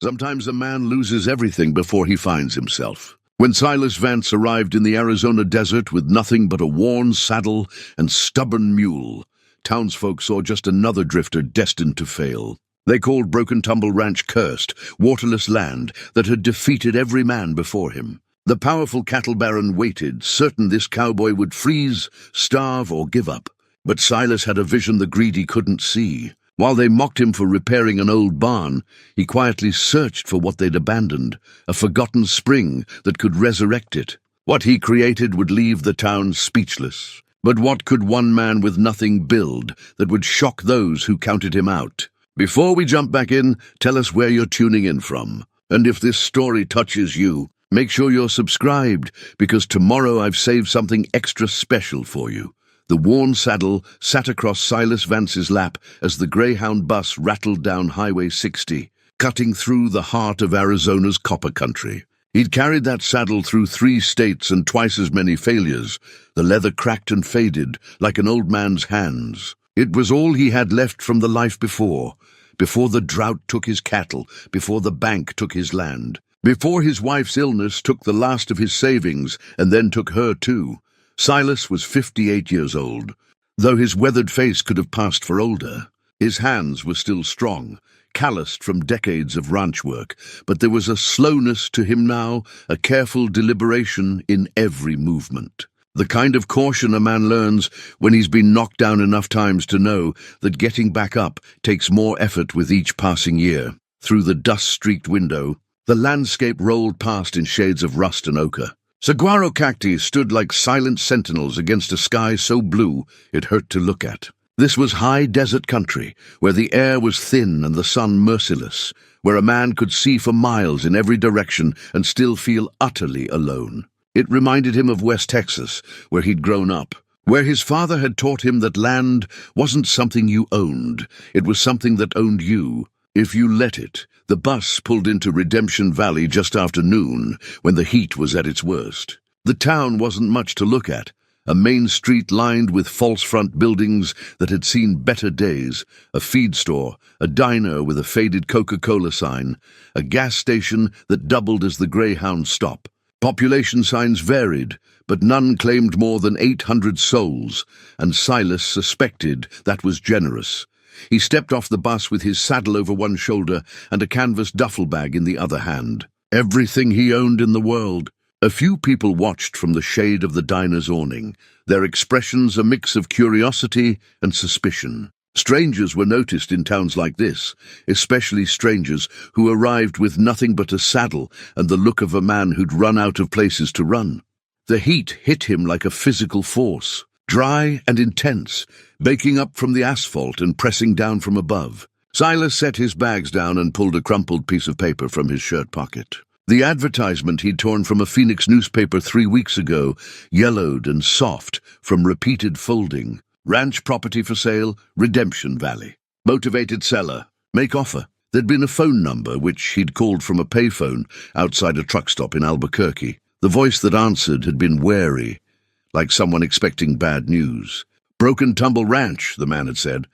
Sometimes a man loses everything before he finds himself. When Silas Vance arrived in the Arizona desert with nothing but a worn saddle and stubborn mule, townsfolk saw just another drifter destined to fail. They called Broken Tumble Ranch cursed, waterless land that had defeated every man before him. The powerful cattle baron waited, certain this cowboy would freeze, starve, or give up. But Silas had a vision the greedy couldn't see. While they mocked him for repairing an old barn, he quietly searched for what they'd abandoned, a forgotten spring that could resurrect it. What he created would leave the town speechless. But what could one man with nothing build that would shock those who counted him out? Before we jump back in, tell us where you're tuning in from. And if this story touches you, make sure you're subscribed, because tomorrow I've saved something extra special for you. The worn saddle sat across Silas Vance's lap as the Greyhound bus rattled down Highway 60, cutting through the heart of Arizona's copper country. He'd carried that saddle through 3 states and twice as many failures. The leather cracked and faded, like an old man's hands. It was all he had left from the life before the drought took his cattle, before the bank took his land, before his wife's illness took the last of his savings and then took her too. Silas was 58 years old. Though his weathered face could have passed for older, his hands were still strong, calloused from decades of ranch work, but there was a slowness to him now, a careful deliberation in every movement. The kind of caution a man learns when he's been knocked down enough times to know that getting back up takes more effort with each passing year. Through the dust-streaked window, the landscape rolled past in shades of rust and ochre. Saguaro cacti stood like silent sentinels against a sky so blue it hurt to look at. This was high desert country, where the air was thin and the sun merciless, where a man could see for miles in every direction and still feel utterly alone. It reminded him of West Texas, where he'd grown up, where his father had taught him that land wasn't something you owned, it was something that owned you, if you let it. The bus pulled into Redemption Valley just after noon, when the heat was at its worst. The town wasn't much to look at. A main street lined with false front buildings that had seen better days, a feed store, a diner with a faded Coca-Cola sign, a gas station that doubled as the Greyhound stop. Population signs varied, but none claimed more than 800 souls, and Silas suspected that was generous. He stepped off the bus with his saddle over one shoulder and a canvas duffel bag in the other hand. Everything he owned in the world. A few people watched from the shade of the diner's awning, their expressions a mix of curiosity and suspicion. Strangers were noticed in towns like this, especially strangers who arrived with nothing but a saddle and the look of a man who'd run out of places to run. The heat hit him like a physical force, dry and intense, baking up from the asphalt and pressing down from above. Silas set his bags down and pulled a crumpled piece of paper from his shirt pocket. The advertisement he'd torn from a Phoenix newspaper 3 weeks ago, yellowed and soft from repeated folding. Ranch property for sale, Redemption Valley. Motivated seller, make offer. There'd been a phone number which he'd called from a payphone outside a truck stop in Albuquerque. The voice that answered had been wary, like someone expecting bad news. Broken Tumble Ranch, the man had said.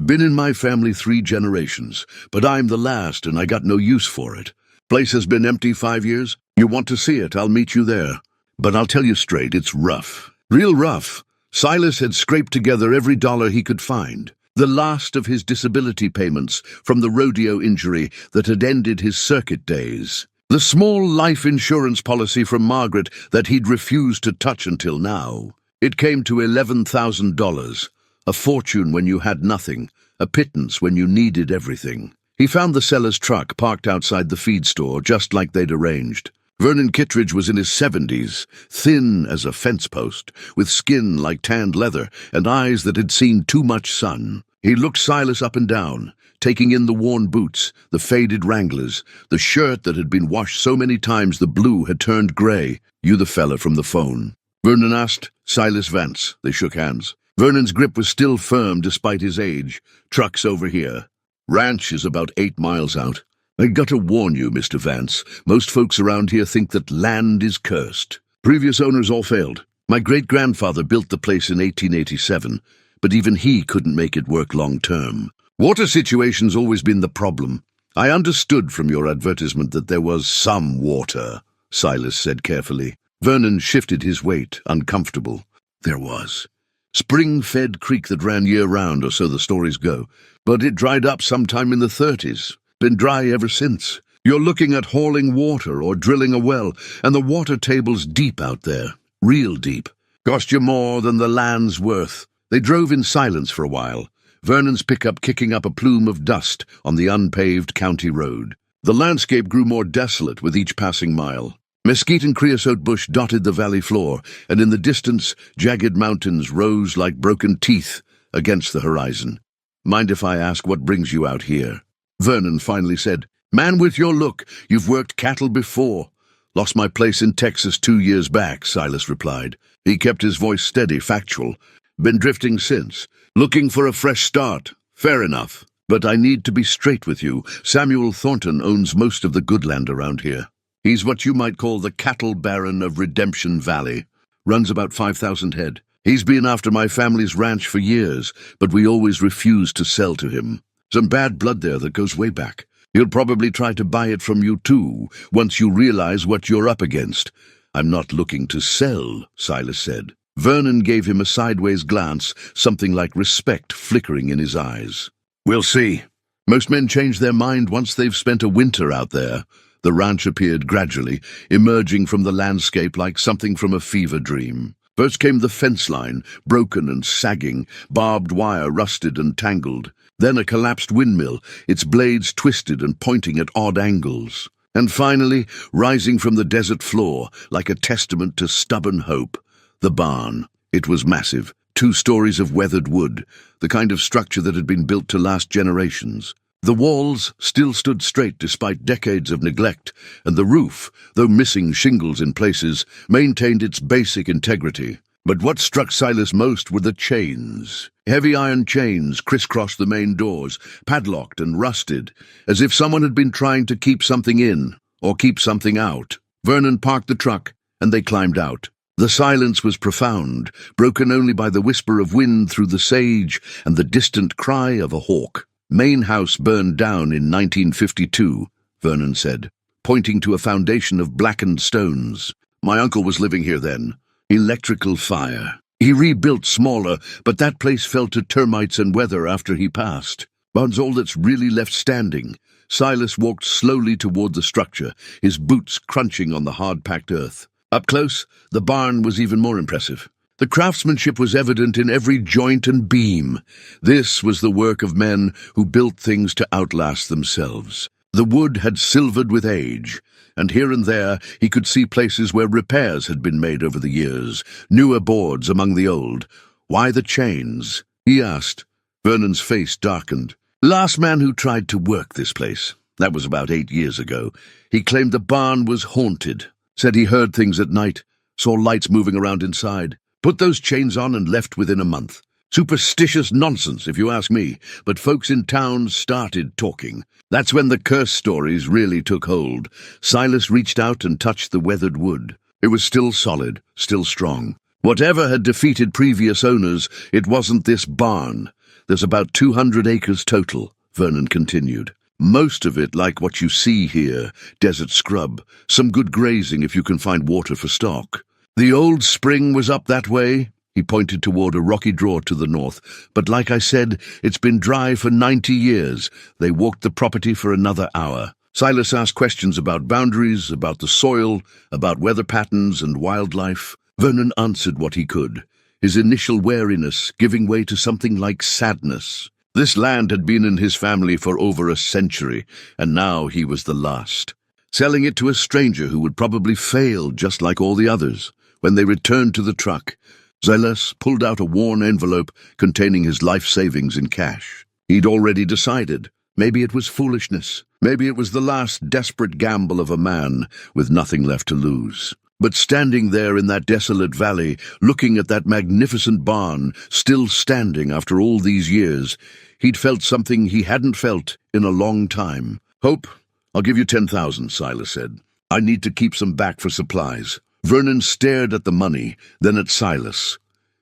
Been in my family 3 generations, but I'm the last and I got no use for it. Place has been empty 5 years. You want to see it, I'll meet you there. But I'll tell you straight, it's rough. Real rough. Silas had scraped together every dollar he could find, the last of his disability payments from the rodeo injury that had ended his circuit days. The small life insurance policy from Margaret that he'd refused to touch until now. It came to $11,000, a fortune when you had nothing, a pittance when you needed everything. He found the seller's truck parked outside the feed store just like they'd arranged. Vernon Kittredge was in his 70s, thin as a fence post, with skin like tanned leather and eyes that had seen too much sun. He looked Silas up and down, taking in the worn boots, the faded Wranglers, the shirt that had been washed so many times the blue had turned gray. You the fella from the phone? Vernon asked. Silas Vance. They shook hands. Vernon's grip was still firm despite his age. Truck's over here. Ranch is about 8 miles out. I gotta warn you, Mr. Vance, most folks around here think that land is cursed. Previous owners all failed. My great-grandfather built the place in 1887, but even he couldn't make it work long-term. Water situation's always been the problem. I understood from your advertisement that there was some water, Silas said carefully. Vernon shifted his weight, uncomfortable. There was. Spring-fed creek that ran year-round, or so the stories go. But it dried up sometime in the 30s. Been dry ever since. You're looking at hauling water or drilling a well, and the water table's deep out there. Real deep. Cost you more than the land's worth. They drove in silence for a while, Vernon's pickup kicking up a plume of dust on the unpaved county road. The landscape grew more desolate with each passing mile. Mesquite and creosote bush dotted the valley floor, and in the distance, jagged mountains rose like broken teeth against the horizon. Mind if I ask what brings you out here? Vernon finally said. Man with your look, you've worked cattle before. Lost my place in Texas 2 years back, Silas replied. He kept his voice steady, factual. Been drifting since. Looking for a fresh start. Fair enough. But I need to be straight with you. Samuel Thornton owns most of the good land around here. He's what you might call the cattle baron of Redemption Valley. Runs about 5,000 head. He's been after my family's ranch for years, but we always refused to sell to him. Some bad blood there that goes way back. He'll probably try to buy it from you too, once you realize what you're up against. I'm not looking to sell, Silas said. Vernon gave him a sideways glance, something like respect flickering in his eyes. We'll see. Most men change their mind once they've spent a winter out there. The ranch appeared gradually, emerging from the landscape like something from a fever dream. First came the fence line, broken and sagging, barbed wire rusted and tangled. Then a collapsed windmill, its blades twisted and pointing at odd angles. And finally, rising from the desert floor, like a testament to stubborn hope, the barn. It was massive, 2 stories of weathered wood, the kind of structure that had been built to last generations. The walls still stood straight despite decades of neglect, and the roof, though missing shingles in places, maintained its basic integrity. But what struck Silas most were the chains. Heavy iron chains crisscrossed the main doors, padlocked and rusted, as if someone had been trying to keep something in, or keep something out. Vernon parked the truck, and they climbed out. The silence was profound, broken only by the whisper of wind through the sage and the distant cry of a hawk. Main house burned down in 1952, Vernon said, pointing to a foundation of blackened stones. My uncle was living here then. Electrical fire. He rebuilt smaller, but that place fell to termites and weather after he passed. Barn's all that's really left standing. Silas walked slowly toward the structure, his boots crunching on the hard-packed earth. Up close, the barn was even more impressive. The craftsmanship was evident in every joint and beam. This was the work of men who built things to outlast themselves. The wood had silvered with age, and here and there he could see places where repairs had been made over the years, newer boards among the old. Why the chains? He asked. Vernon's face darkened. Last man who tried to work this place. That was about 8 years ago. He claimed the barn was haunted. Said he heard things at night, saw lights moving around inside. Put those chains on and left within a month. Superstitious nonsense, if you ask me, but folks in town started talking. That's when the curse stories really took hold. Silas reached out and touched the weathered wood. It was still solid, still strong. Whatever had defeated previous owners, it wasn't this barn. There's about 200 acres total, Vernon continued. Most of it like what you see here, desert scrub. Some good grazing if you can find water for stock. The old spring was up that way. He pointed toward a rocky draw to the north. But like I said, it's been dry for 90 years. They walked the property for another hour. Silas asked questions about boundaries, about the soil, about weather patterns and wildlife. Vernon answered what he could, his initial wariness giving way to something like sadness. This land had been in his family for over a century, and now he was the last. Selling it to a stranger who would probably fail just like all the others. When they returned to the truck, Silas pulled out a worn envelope containing his life savings in cash. He'd already decided. Maybe it was foolishness. Maybe it was the last desperate gamble of a man with nothing left to lose. But standing there in that desolate valley, looking at that magnificent barn, still standing after all these years, he'd felt something he hadn't felt in a long time. Hope, I'll give you 10,000, Silas said. I need to keep some back for supplies. Vernon stared at the money, then at Silas.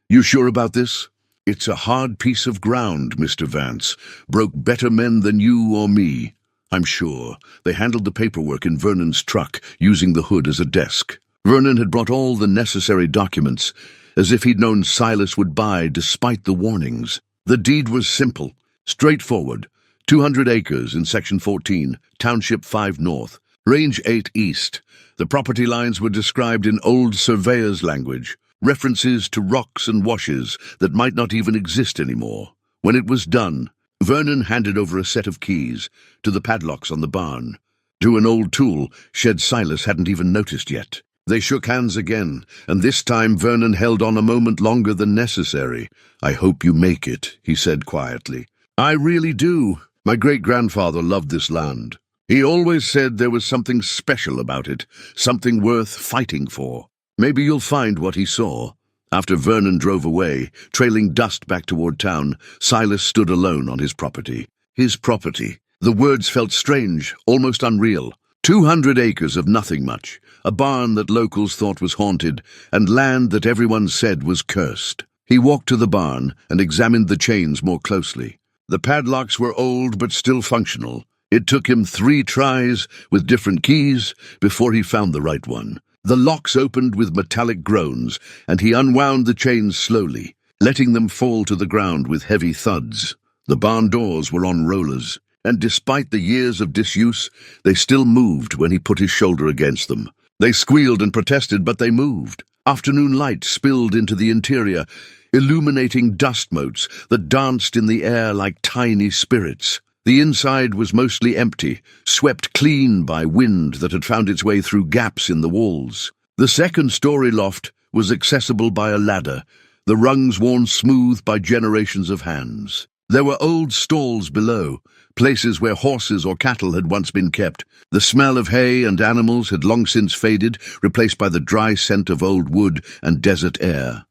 You sure about this? It's a hard piece of ground, Mr. Vance. Broke better men than you or me. I'm sure. They handled the paperwork in Vernon's truck, using the hood as a desk. Vernon had brought all the necessary documents, as if he'd known Silas would buy despite the warnings. The deed was simple, straightforward. 200 acres in Section 14, Township 5 North, Range 8 East. The property lines were described in old surveyor's language, references to rocks and washes that might not even exist anymore. When it was done, Vernon handed over a set of keys to the padlocks on the barn, to an old tool shed Silas hadn't even noticed yet. They shook hands again, and this time Vernon held on a moment longer than necessary. "I hope you make it," he said quietly. "I really do. My great-grandfather loved this land. He always said there was something special about it, something worth fighting for. Maybe you'll find what he saw." After Vernon drove away, trailing dust back toward town, Silas stood alone on his property. His property. The words felt strange, almost unreal. 200 acres of nothing much, a barn that locals thought was haunted, and land that everyone said was cursed. He walked to the barn and examined the chains more closely. The padlocks were old but still functional. It took him 3 tries with different keys before he found the right one. The locks opened with metallic groans, and he unwound the chains slowly, letting them fall to the ground with heavy thuds. The barn doors were on rollers, and despite the years of disuse, they still moved when he put his shoulder against them. They squealed and protested, but they moved. Afternoon light spilled into the interior, illuminating dust motes that danced in the air like tiny spirits. The inside was mostly empty, swept clean by wind that had found its way through gaps in the walls. The second-story loft was accessible by a ladder, the rungs worn smooth by generations of hands. There were old stalls below, places where horses or cattle had once been kept. The smell of hay and animals had long since faded, replaced by the dry scent of old wood and desert air.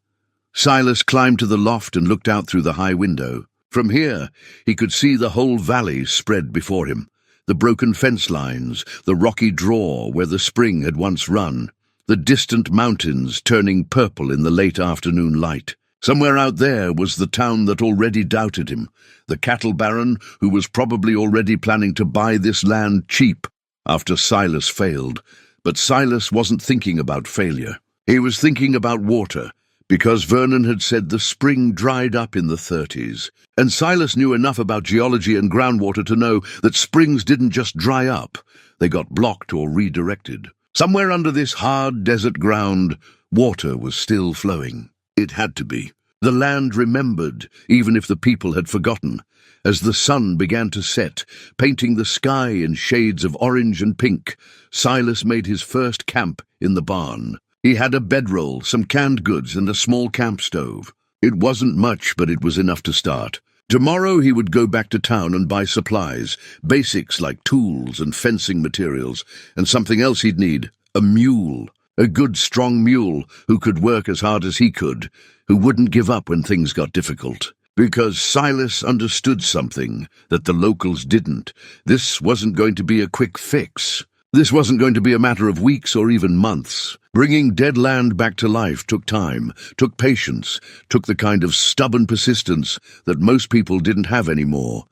Silas climbed to the loft and looked out through the high window. From here, he could see the whole valley spread before him. The broken fence lines, the rocky draw where the spring had once run, the distant mountains turning purple in the late afternoon light. Somewhere out there was the town that already doubted him, the cattle baron who was probably already planning to buy this land cheap after Silas failed. But Silas wasn't thinking about failure. He was thinking about water, because Vernon had said the spring dried up in the 30s, and Silas knew enough about geology and groundwater to know that springs didn't just dry up, they got blocked or redirected. Somewhere under this hard desert ground, water was still flowing. It had to be. The land remembered, even if the people had forgotten. As the sun began to set, painting the sky in shades of orange and pink, Silas made his first camp in the barn. He had a bedroll, some canned goods, and a small camp stove. It wasn't much, but it was enough to start. Tomorrow he would go back to town and buy supplies, basics like tools and fencing materials, and something else he'd need, a mule. A good, strong mule who could work as hard as he could, who wouldn't give up when things got difficult. Because Silas understood something that the locals didn't. This wasn't going to be a quick fix. This wasn't going to be a matter of weeks or even months. Bringing dead land back to life took time, took patience, took the kind of stubborn persistence that most people didn't have anymore.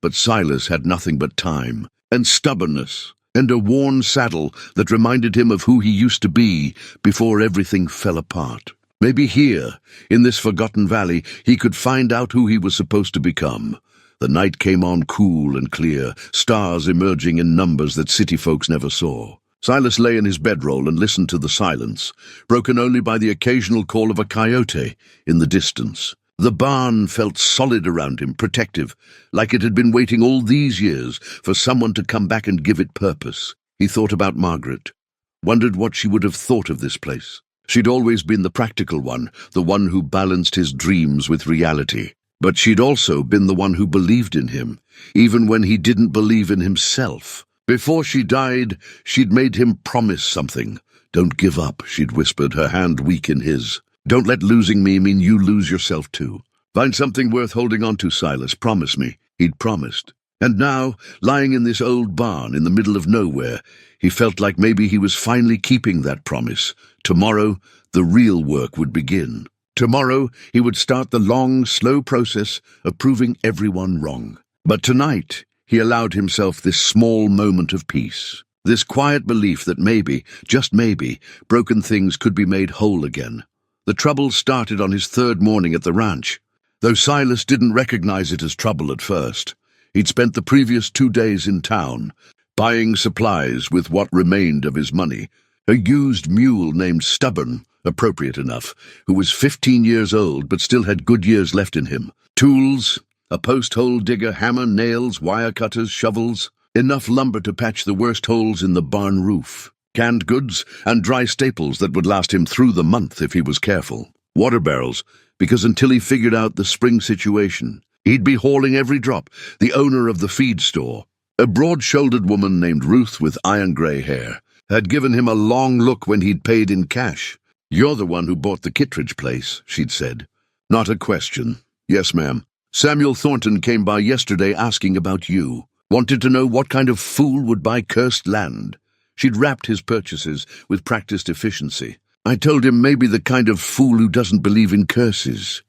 But Silas had nothing but time, and stubbornness, and a worn saddle that reminded him of who he used to be before everything fell apart. Maybe here, in this forgotten valley, he could find out who he was supposed to become. The night came on cool and clear, stars emerging in numbers that city folks never saw. Silas lay in his bedroll and listened to the silence, broken only by the occasional call of a coyote in the distance. The barn felt solid around him, protective, like it had been waiting all these years for someone to come back and give it purpose. He thought about Margaret, wondered what she would have thought of this place. She'd always been the practical one, the one who balanced his dreams with reality. But she'd also been the one who believed in him, even when he didn't believe in himself. Before she died, she'd made him promise something. "Don't give up," she'd whispered, her hand weak in his. "Don't let losing me mean you lose yourself too. Find something worth holding on to, Silas. Promise me." He'd promised. And now, lying in this old barn in the middle of nowhere, he felt like maybe he was finally keeping that promise. Tomorrow, the real work would begin. Tomorrow, he would start the long, slow process of proving everyone wrong. But tonight, he allowed himself this small moment of peace, this quiet belief that maybe, just maybe, broken things could be made whole again. The trouble started on his third morning at the ranch, though Silas didn't recognize it as trouble at first. He'd spent the previous 2 days in town, buying supplies with what remained of his money. A used mule named Stubborn, appropriate enough, who was 15 years old but still had good years left in him. Tools, a post-hole digger, hammer, nails, wire cutters, shovels, enough lumber to patch the worst holes in the barn roof. Canned goods and dry staples that would last him through the month if he was careful. Water barrels, because until he figured out the spring situation, he'd be hauling every drop. The owner of the feed store, a broad-shouldered woman named Ruth with iron-grey hair, had given him a long look when he'd paid in cash. "You're the one who bought the Kittredge place," she'd said. "Not a question." "Yes, ma'am. Samuel Thornton came by yesterday asking about you. Wanted to know what kind of fool would buy cursed land." She'd wrapped his purchases with practiced efficiency. "I told him maybe the kind of fool who doesn't believe in curses."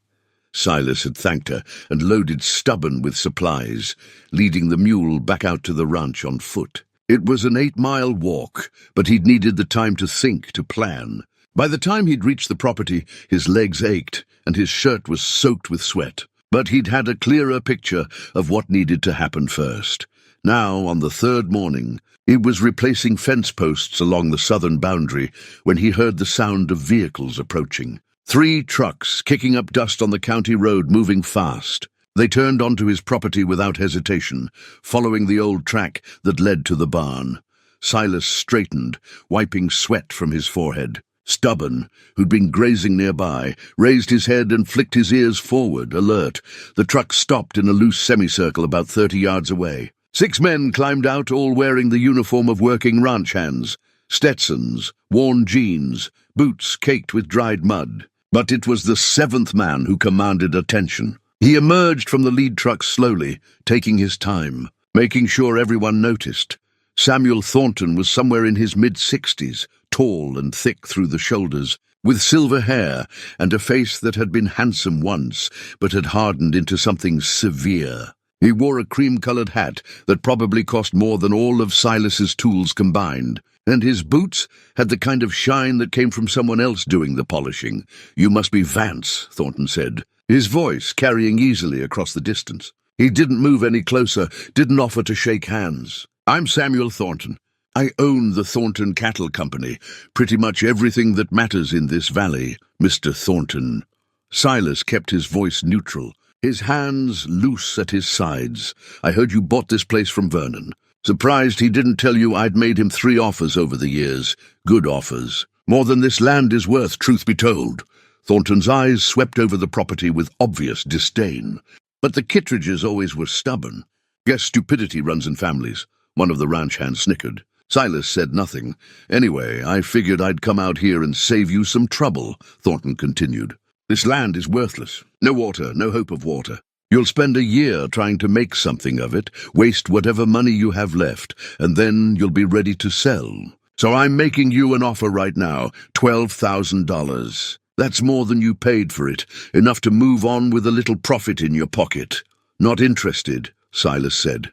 Silas had thanked her and loaded Stubborn with supplies, leading the mule back out to the ranch on foot. It was an 8-mile walk, but he'd needed the time to think, to plan. By the time he'd reached the property, his legs ached and his shirt was soaked with sweat. But he'd had a clearer picture of what needed to happen first. Now, on the third morning, he was replacing fence posts along the southern boundary when he heard the sound of vehicles approaching. 3 trucks kicking up dust on the county road, moving fast. They turned onto his property without hesitation, following the old track that led to the barn. Silas straightened, wiping sweat from his forehead. Stubborn, who'd been grazing nearby, raised his head and flicked his ears forward, alert. The truck stopped in a loose semicircle about 30 yards away. 6 men climbed out, all wearing the uniform of working ranch hands. Stetsons, worn jeans, boots caked with dried mud. But it was the 7th man who commanded attention. He emerged from the lead truck slowly, taking his time, making sure everyone noticed. Samuel Thornton was somewhere in his mid-60s, tall and thick through the shoulders, with silver hair and a face that had been handsome once, but had hardened into something severe. He wore a cream-colored hat that probably cost more than all of Silas's tools combined, and his boots had the kind of shine that came from someone else doing the polishing. "You must be Vance," Thornton said, his voice carrying easily across the distance. He didn't move any closer, didn't offer to shake hands. "I'm Samuel Thornton. I own the Thornton Cattle Company, pretty much everything that matters in this valley, Mr. Thornton." Silas kept his voice neutral, his hands loose at his sides. "I heard you bought this place from Vernon. Surprised he didn't tell you I'd made him 3 offers over the years. Good offers. More than this land is worth, truth be told." Thornton's eyes swept over the property with obvious disdain. "But the Kittredges always were stubborn. Guess stupidity runs in families," one of the ranch hands snickered. Silas said nothing. "Anyway, I figured I'd come out here and save you some trouble," Thornton continued. "This land is worthless. No water, no hope of water. You'll spend a year trying to make something of it, waste whatever money you have left, and then you'll be ready to sell. So I'm making you an offer right now, $12,000. That's more than you paid for it, enough to move on with a little profit in your pocket." "Not interested," Silas said.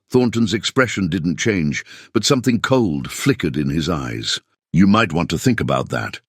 Thornton's expression didn't change, but something cold flickered in his eyes. "You might want to think about that.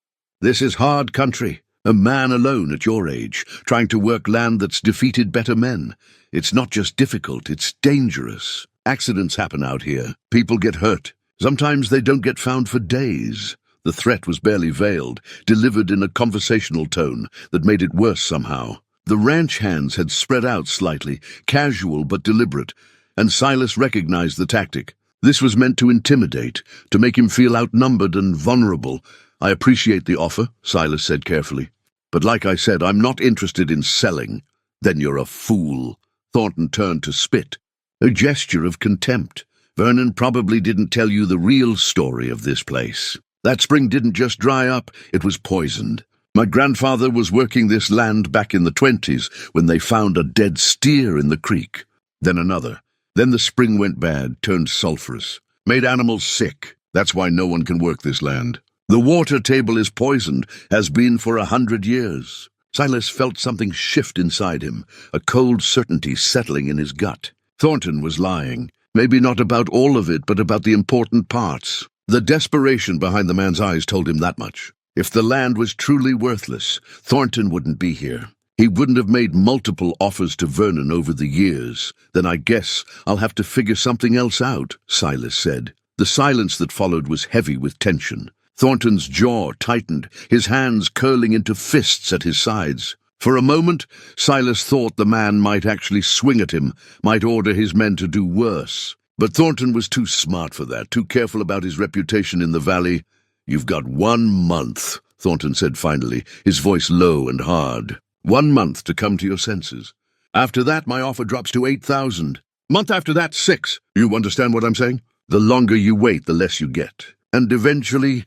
This is hard country. A man alone at your age, trying to work land that's defeated better men. It's not just difficult, it's dangerous. Accidents happen out here. People get hurt. Sometimes they don't get found for days." The threat was barely veiled, delivered in a conversational tone that made it worse somehow. The ranch hands had spread out slightly, casual but deliberate, and Silas recognized the tactic. This was meant to intimidate, to make him feel outnumbered and vulnerable. "I appreciate the offer," Silas said carefully. "But like I said, I'm not interested in selling." "Then you're a fool." Thornton turned to spit, a gesture of contempt. "Vernon probably didn't tell you the real story of this place. That spring didn't just dry up, it was poisoned. My grandfather was working this land back in the 20s when they found a dead steer in the creek. Then another. Then the spring went bad, turned sulphurous. Made animals sick. That's why no one can work this land. The water table is poisoned, has been for 100 years. Silas felt something shift inside him, a cold certainty settling in his gut. Thornton was lying. Maybe not about all of it, but about the important parts. The desperation behind the man's eyes told him that much. If the land was truly worthless, Thornton wouldn't be here. He wouldn't have made multiple offers to Vernon over the years. Then I guess I'll have to figure something else out, Silas said. The silence that followed was heavy with tension. Thornton's jaw tightened, his hands curling into fists at his sides. For a moment, Silas thought the man might actually swing at him, might order his men to do worse. But Thornton was too smart for that, too careful about his reputation in the valley. "You've got 1 month, Thornton said finally, his voice low and hard. 1 month to come to your senses. After that, my offer drops to 8,000. Month after that, 6. You understand what I'm saying? The longer you wait, the less you get. And eventually..."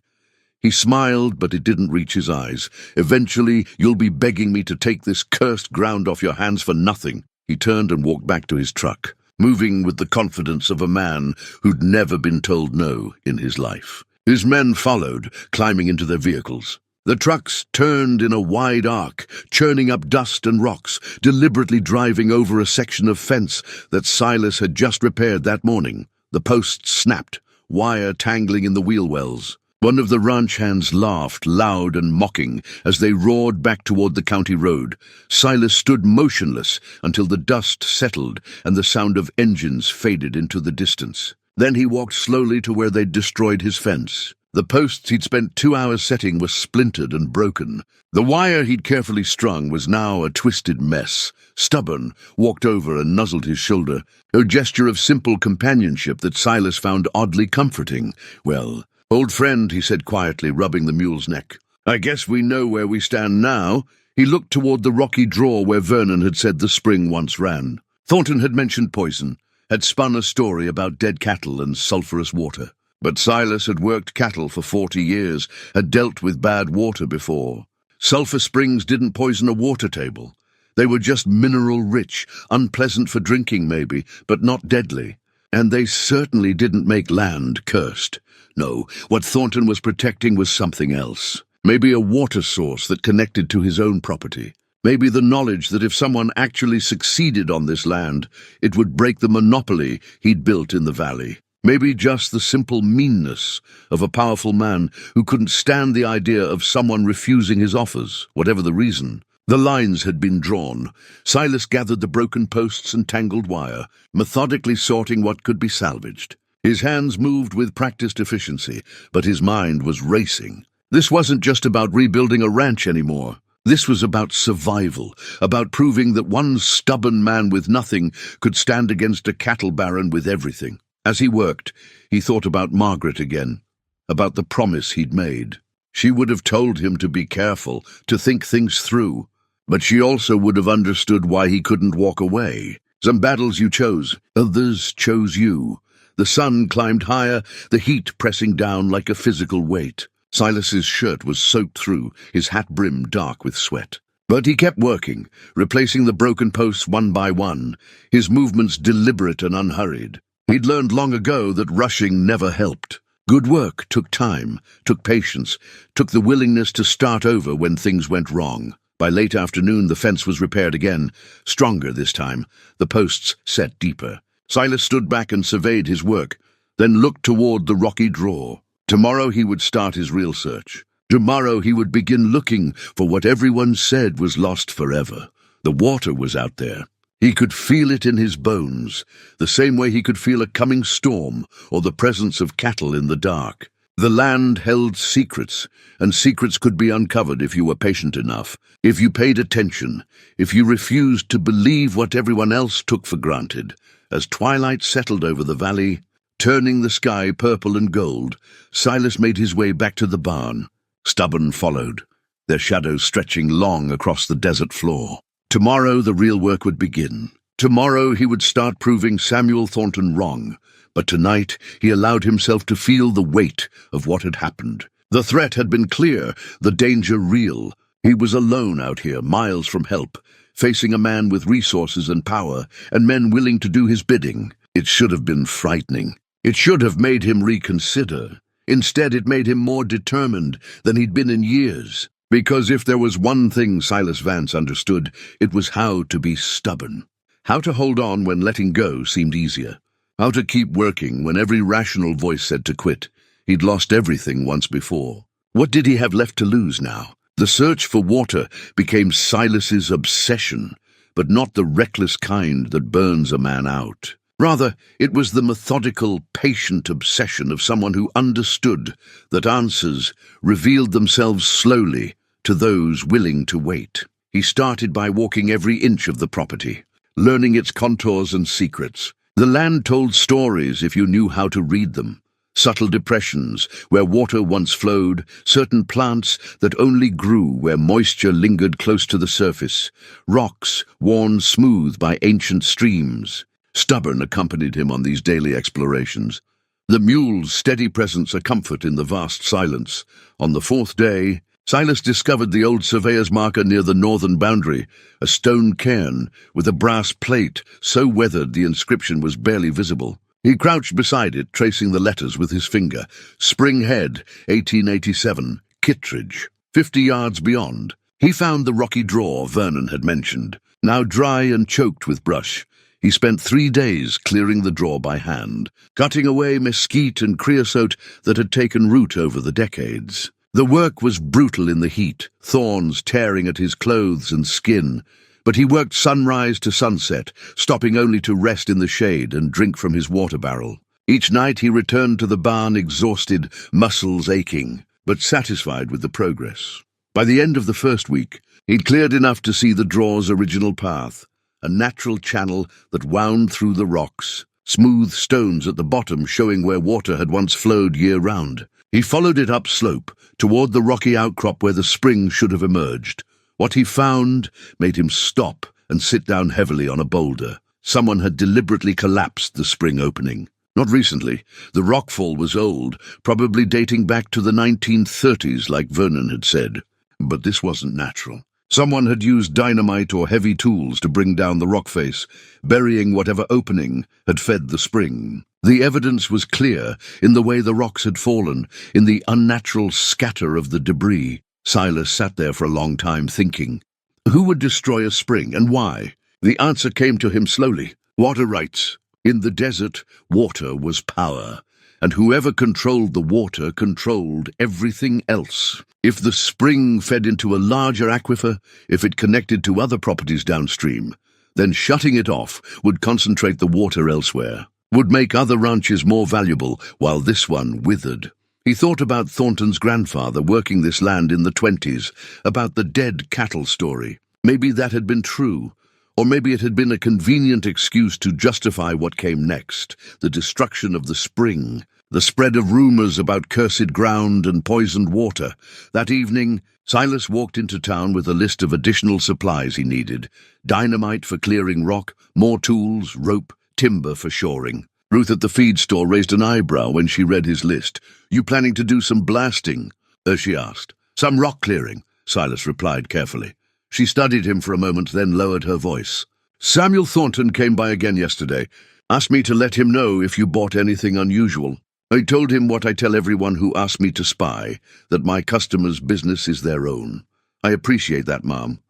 He smiled, but it didn't reach his eyes. "Eventually, you'll be begging me to take this cursed ground off your hands for nothing." He turned and walked back to his truck, moving with the confidence of a man who'd never been told no in his life. His men followed, climbing into their vehicles. The trucks turned in a wide arc, churning up dust and rocks, deliberately driving over a section of fence that Silas had just repaired that morning. The posts snapped, wire tangling in the wheel wells. One of the ranch hands laughed, loud and mocking, as they roared back toward the county road. Silas stood motionless until the dust settled and the sound of engines faded into the distance. Then he walked slowly to where they'd destroyed his fence. The posts he'd spent 2 hours setting were splintered and broken. The wire he'd carefully strung was now a twisted mess. Stubborn walked over and nuzzled his shoulder, a gesture of simple companionship that Silas found oddly comforting. "Well, old friend," he said quietly, rubbing the mule's neck. "I guess we know where we stand now." He looked toward the rocky draw where Vernon had said the spring once ran. Thornton had mentioned poison, had spun a story about dead cattle and sulphurous water. But Silas had worked cattle for 40 years, had dealt with bad water before. Sulphur springs didn't poison a water table. They were just mineral-rich, unpleasant for drinking maybe, but not deadly. And they certainly didn't make land cursed. No, what Thornton was protecting was something else. Maybe a water source that connected to his own property. Maybe the knowledge that if someone actually succeeded on this land, it would break the monopoly he'd built in the valley. Maybe just the simple meanness of a powerful man who couldn't stand the idea of someone refusing his offers, whatever the reason. The lines had been drawn. Silas gathered the broken posts and tangled wire, methodically sorting what could be salvaged. His hands moved with practiced efficiency, but his mind was racing. This wasn't just about rebuilding a ranch anymore. This was about survival, about proving that one stubborn man with nothing could stand against a cattle baron with everything. As he worked, he thought about Margaret again, about the promise he'd made. She would have told him to be careful, to think things through, but she also would have understood why he couldn't walk away. Some battles you chose, others chose you. The sun climbed higher, the heat pressing down like a physical weight. Silas's shirt was soaked through, his hat brim dark with sweat. But he kept working, replacing the broken posts one by one, his movements deliberate and unhurried. He'd learned long ago that rushing never helped. Good work took time, took patience, took the willingness to start over when things went wrong. By late afternoon, the fence was repaired again, stronger this time, the posts set deeper. Silas stood back and surveyed his work, then looked toward the rocky draw. Tomorrow he would start his real search. Tomorrow he would begin looking for what everyone said was lost forever. The water was out there. He could feel it in his bones, the same way he could feel a coming storm or the presence of cattle in the dark. The land held secrets, and secrets could be uncovered if you were patient enough, if you paid attention, if you refused to believe what everyone else took for granted. As twilight settled over the valley, turning the sky purple and gold, Silas made his way back to the barn. Stubborn followed, their shadows stretching long across the desert floor. Tomorrow the real work would begin. Tomorrow he would start proving Samuel Thornton wrong. But tonight he allowed himself to feel the weight of what had happened. The threat had been clear, the danger real. He was alone out here, miles from help, facing a man with resources and power, and men willing to do his bidding. It should have been frightening. It should have made him reconsider. Instead, it made him more determined than he'd been in years. Because if there was one thing Silas Vance understood, it was how to be stubborn, How to hold on when letting go seemed easier. How to keep working when every rational voice said to quit. He'd lost everything once before. What did he have left to lose now? The search for water became Silas's obsession, but not the reckless kind that burns a man out. Rather, it was the methodical, patient obsession of someone who understood that answers revealed themselves slowly to those willing to wait. He started by walking every inch of the property, learning its contours and secrets. The land told stories if you knew how to read them. Subtle depressions where water once flowed, certain plants that only grew where moisture lingered close to the surface, rocks worn smooth by ancient streams. Stubborn accompanied him on these daily explorations. The mule's steady presence a comfort in the vast silence. On the fourth day, Silas discovered the old surveyor's marker near the northern boundary, a stone cairn with a brass plate so weathered the inscription was barely visible. He crouched beside it, tracing the letters with his finger. Spring Head, 1887, Kittredge. 50 yards beyond, he found the rocky draw Vernon had mentioned, now dry and choked with brush. He spent 3 days clearing the draw by hand, cutting away mesquite and creosote that had taken root over the decades. The work was brutal in the heat, thorns tearing at his clothes and skin, but he worked sunrise to sunset, stopping only to rest in the shade and drink from his water barrel. Each night he returned to the barn exhausted, muscles aching, but satisfied with the progress. By the end of the first week, he'd cleared enough to see the draw's original path, a natural channel that wound through the rocks, smooth stones at the bottom showing where water had once flowed year-round. He followed it upslope, toward the rocky outcrop where the spring should have emerged. What he found made him stop and sit down heavily on a boulder. Someone had deliberately collapsed the spring opening. Not recently. The rockfall was old, probably dating back to the 1930s like Vernon had said. But this wasn't natural. Someone had used dynamite or heavy tools to bring down the rock face, burying whatever opening had fed the spring. The evidence was clear in the way the rocks had fallen, in the unnatural scatter of the debris. Silas sat there for a long time thinking. Who would destroy a spring, and why? The answer came to him slowly. Water rights. In the desert, water was power, and whoever controlled the water controlled everything else. If the spring fed into a larger aquifer, if it connected to other properties downstream, then shutting it off would concentrate the water elsewhere, would make other ranches more valuable while this one withered. He thought about Thornton's grandfather working this land in the 20s, about the dead cattle story. Maybe that had been true, or maybe it had been a convenient excuse to justify what came next, the destruction of the spring, the spread of rumors about cursed ground and poisoned water. That evening, Silas walked into town with a list of additional supplies he needed: dynamite for clearing rock, more tools, rope, timber for shoring. Ruth at the feed store raised an eyebrow when she read his list. "You planning to do some blasting?" she asked. "Some rock clearing," Silas replied carefully. She studied him for a moment, then lowered her voice. "Samuel Thornton came by again yesterday. Asked me to let him know if you bought anything unusual. I told him what I tell everyone who asks me to spy, that my customers' business is their own. I appreciate that, Mom."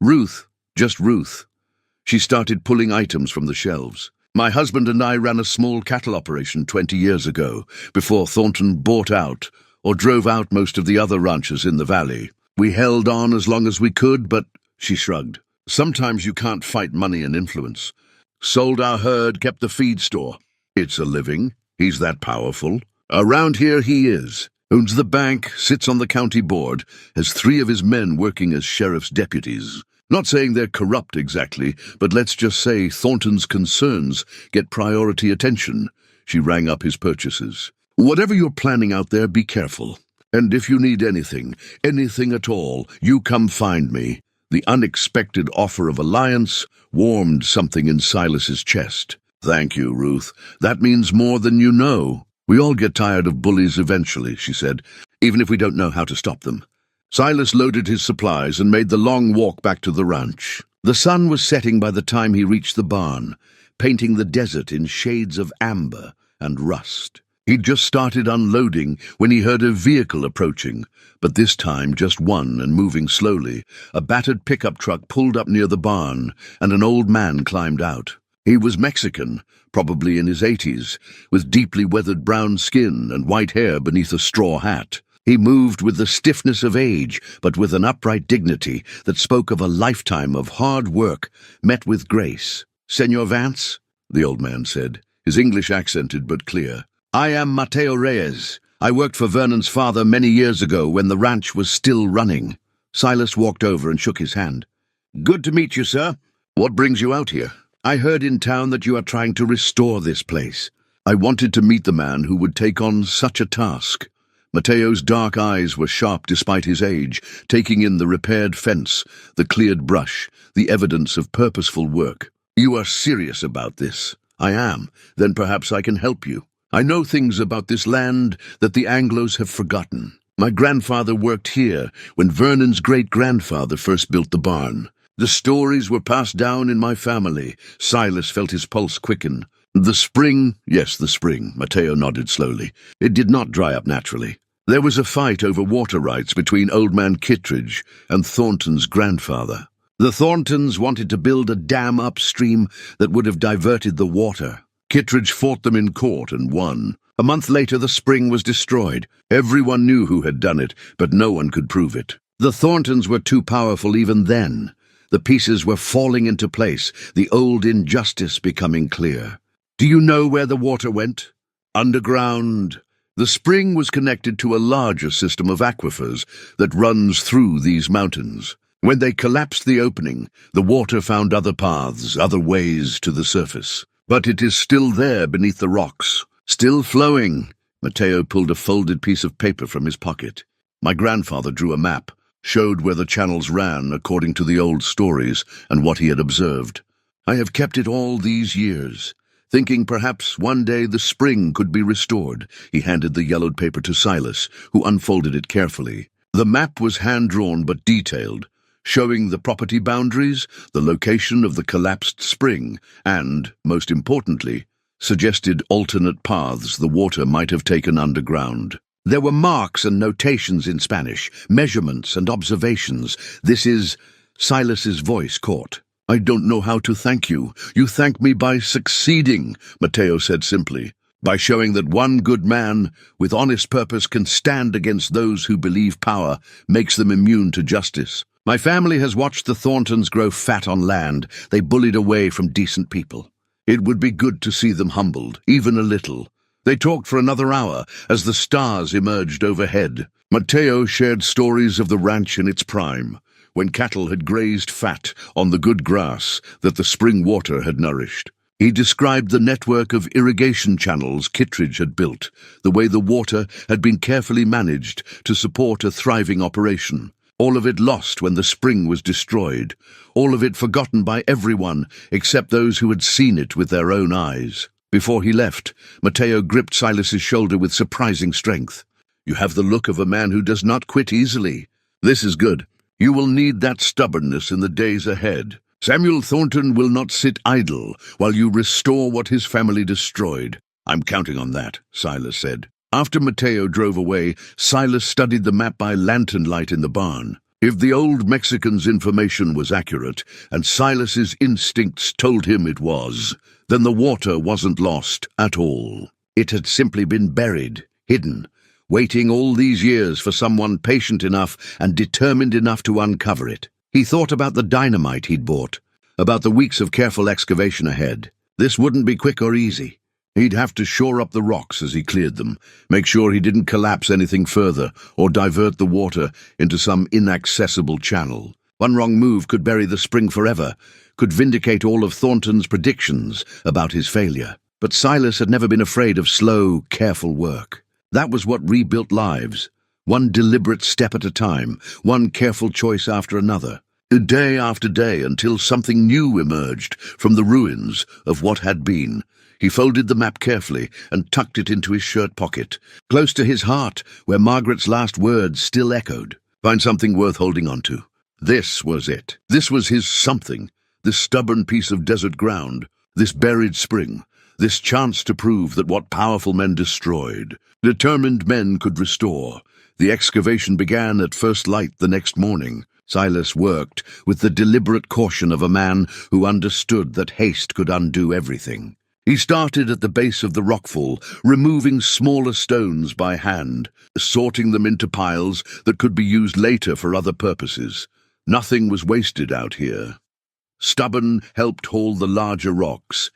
"Ruth, just Ruth." She started pulling items from the shelves. "My husband and I ran a small cattle operation 20 years ago, before Thornton bought out or drove out most of the other ranchers in the valley. We held on as long as we could, but," she shrugged, "sometimes you can't fight money and influence. Sold our herd, kept the feed store. It's a living. He's that powerful. Around here he is. Owns the bank, sits on the county board, has 3 of his men working as sheriff's deputies. Not saying they're corrupt exactly, but let's just say Thornton's concerns get priority attention." She rang up his purchases. "Whatever you're planning out there, be careful. And if you need anything at all, you come find me." The unexpected offer of alliance warmed something in Silas's chest. "Thank you, Ruth. That means more than you know. We all get tired of bullies eventually," she said, "even if we don't know how to stop them." Silas loaded his supplies and made the long walk back to the ranch. The sun was setting by the time he reached the barn, painting the desert in shades of amber and rust. He'd just started unloading when he heard a vehicle approaching, but this time just one and moving slowly. A battered pickup truck pulled up near the barn, and an old man climbed out. He was Mexican, probably in his 80s, with deeply weathered brown skin and white hair beneath a straw hat. He moved with the stiffness of age, but with an upright dignity that spoke of a lifetime of hard work met with grace. "Senor Vance," the old man said, his English accented but clear. "I am Mateo Reyes. I worked for Vernon's father many years ago when the ranch was still running." Silas walked over and shook his hand. "Good to meet you, sir. What brings you out here?" "I heard in town that you are trying to restore this place." I wanted to meet the man who would take on such a task. Mateo's dark eyes were sharp despite his age, taking in the repaired fence, the cleared brush, the evidence of purposeful work. "You are serious about this?" "I am. Then perhaps I can help you. I know things about this land that the Anglos have forgotten. My grandfather worked here when Vernon's great-grandfather first built the barn. The stories were passed down in my family." Silas felt his pulse quicken. "The spring?" "Yes, the spring," Mateo nodded slowly. "It did not dry up naturally. There was a fight over water rights between Old Man Kittredge and Thornton's grandfather. The Thorntons wanted to build a dam upstream that would have diverted the water. Kittredge fought them in court and won. A month later, the spring was destroyed. Everyone knew who had done it, but no one could prove it. The Thorntons were too powerful even then. The pieces were falling into place, the old injustice becoming clear. Do you know where the water went? Underground. The spring was connected to a larger system of aquifers that runs through these mountains. When they collapsed the opening, the water found other paths, other ways to the surface. But it is still there beneath the rocks, still flowing." Mateo pulled a folded piece of paper from his pocket. "My grandfather drew a map, showed where the channels ran according to the old stories and what he had observed. I have kept it all these years, thinking perhaps one day the spring could be restored." He handed the yellowed paper to Silas, who unfolded it carefully. The map was hand-drawn but detailed, showing the property boundaries, the location of the collapsed spring, and, most importantly, suggested alternate paths the water might have taken underground. There were marks and notations in Spanish, measurements and observations. "This is—" Silas's voice caught. "I don't know how to thank you. You thank me by succeeding," Mateo said simply. "By showing that one good man with honest purpose can stand against those who believe power makes them immune to justice. My family has watched the Thorntons grow fat on land they bullied away from decent people. It would be good to see them humbled, even a little." They talked for another hour as the stars emerged overhead. Mateo shared stories of the ranch in its prime, when cattle had grazed fat on the good grass that the spring water had nourished. He described the network of irrigation channels Kittredge had built, the way the water had been carefully managed to support a thriving operation. All of it lost when the spring was destroyed, all of it forgotten by everyone except those who had seen it with their own eyes. Before he left, Mateo gripped Silas's shoulder with surprising strength. "You have the look of a man who does not quit easily. This is good. You will need that stubbornness in the days ahead. Samuel Thornton will not sit idle while you restore what his family destroyed." "I'm counting on that," Silas said. After Mateo drove away, Silas studied the map by lantern light in the barn. If the old Mexican's information was accurate, and Silas's instincts told him it was, then the water wasn't lost at all. It had simply been buried, hidden, waiting all these years for someone patient enough and determined enough to uncover it. He thought about the dynamite he'd bought, about the weeks of careful excavation ahead. This wouldn't be quick or easy. He'd have to shore up the rocks as he cleared them, make sure he didn't collapse anything further or divert the water into some inaccessible channel. One wrong move could bury the spring forever, could vindicate all of Thornton's predictions about his failure. But Silas had never been afraid of slow, careful work. That was what rebuilt lives, one deliberate step at a time, one careful choice after another, day after day, until something new emerged from the ruins of what had been. He folded the map carefully and tucked it into his shirt pocket, close to his heart, where Margaret's last words still echoed. Find something worth holding on to. This was it. This was his something, this stubborn piece of desert ground, this buried spring, This chance to prove that what powerful men destroyed, determined men could restore. The excavation began at first light the next morning. Silas worked with the deliberate caution of a man who understood that haste could undo everything. He started at the base of the rockfall, removing smaller stones by hand, sorting them into piles that could be used later for other purposes. Nothing was wasted out here. Stubborn helped haul the larger rocks,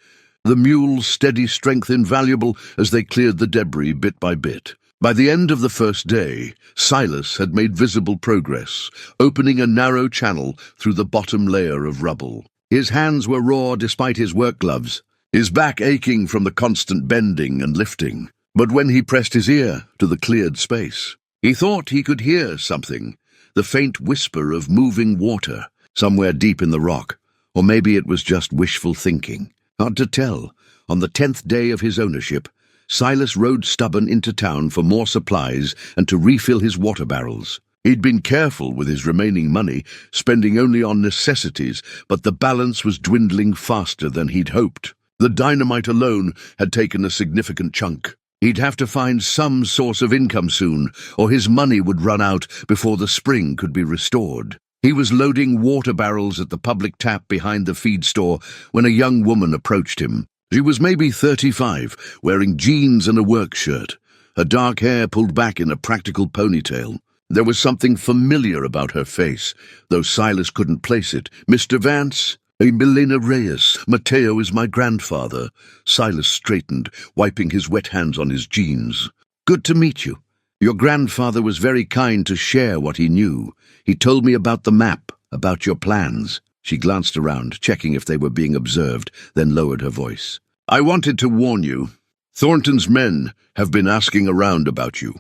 the mule's steady strength invaluable as they cleared the debris bit by bit. By the end of the first day, Silas had made visible progress, opening a narrow channel through the bottom layer of rubble. His hands were raw despite his work gloves, his back aching from the constant bending and lifting. But when he pressed his ear to the cleared space, he thought he could hear something, the faint whisper of moving water, somewhere deep in the rock. Or maybe it was just wishful thinking. Hard to tell. On the 10th day of his ownership, Silas rode Stubborn into town for more supplies and to refill his water barrels. He'd been careful with his remaining money, spending only on necessities, but the balance was dwindling faster than he'd hoped. The dynamite alone had taken a significant chunk. He'd have to find some source of income soon, or his money would run out before the spring could be restored. He was loading water barrels at the public tap behind the feed store when a young woman approached him. She was maybe 35, wearing jeans and a work shirt, her dark hair pulled back in a practical ponytail. There was something familiar about her face, though Silas couldn't place it. "Mr. Vance?" "Milena Reyes. Mateo is my grandfather." Silas straightened, wiping his wet hands on his jeans. "Good to meet you. Your grandfather was very kind to share what he knew. He told me about the map, about your plans." She glanced around, checking if they were being observed, then lowered her voice. "I wanted to warn you. Thornton's men have been asking around about you.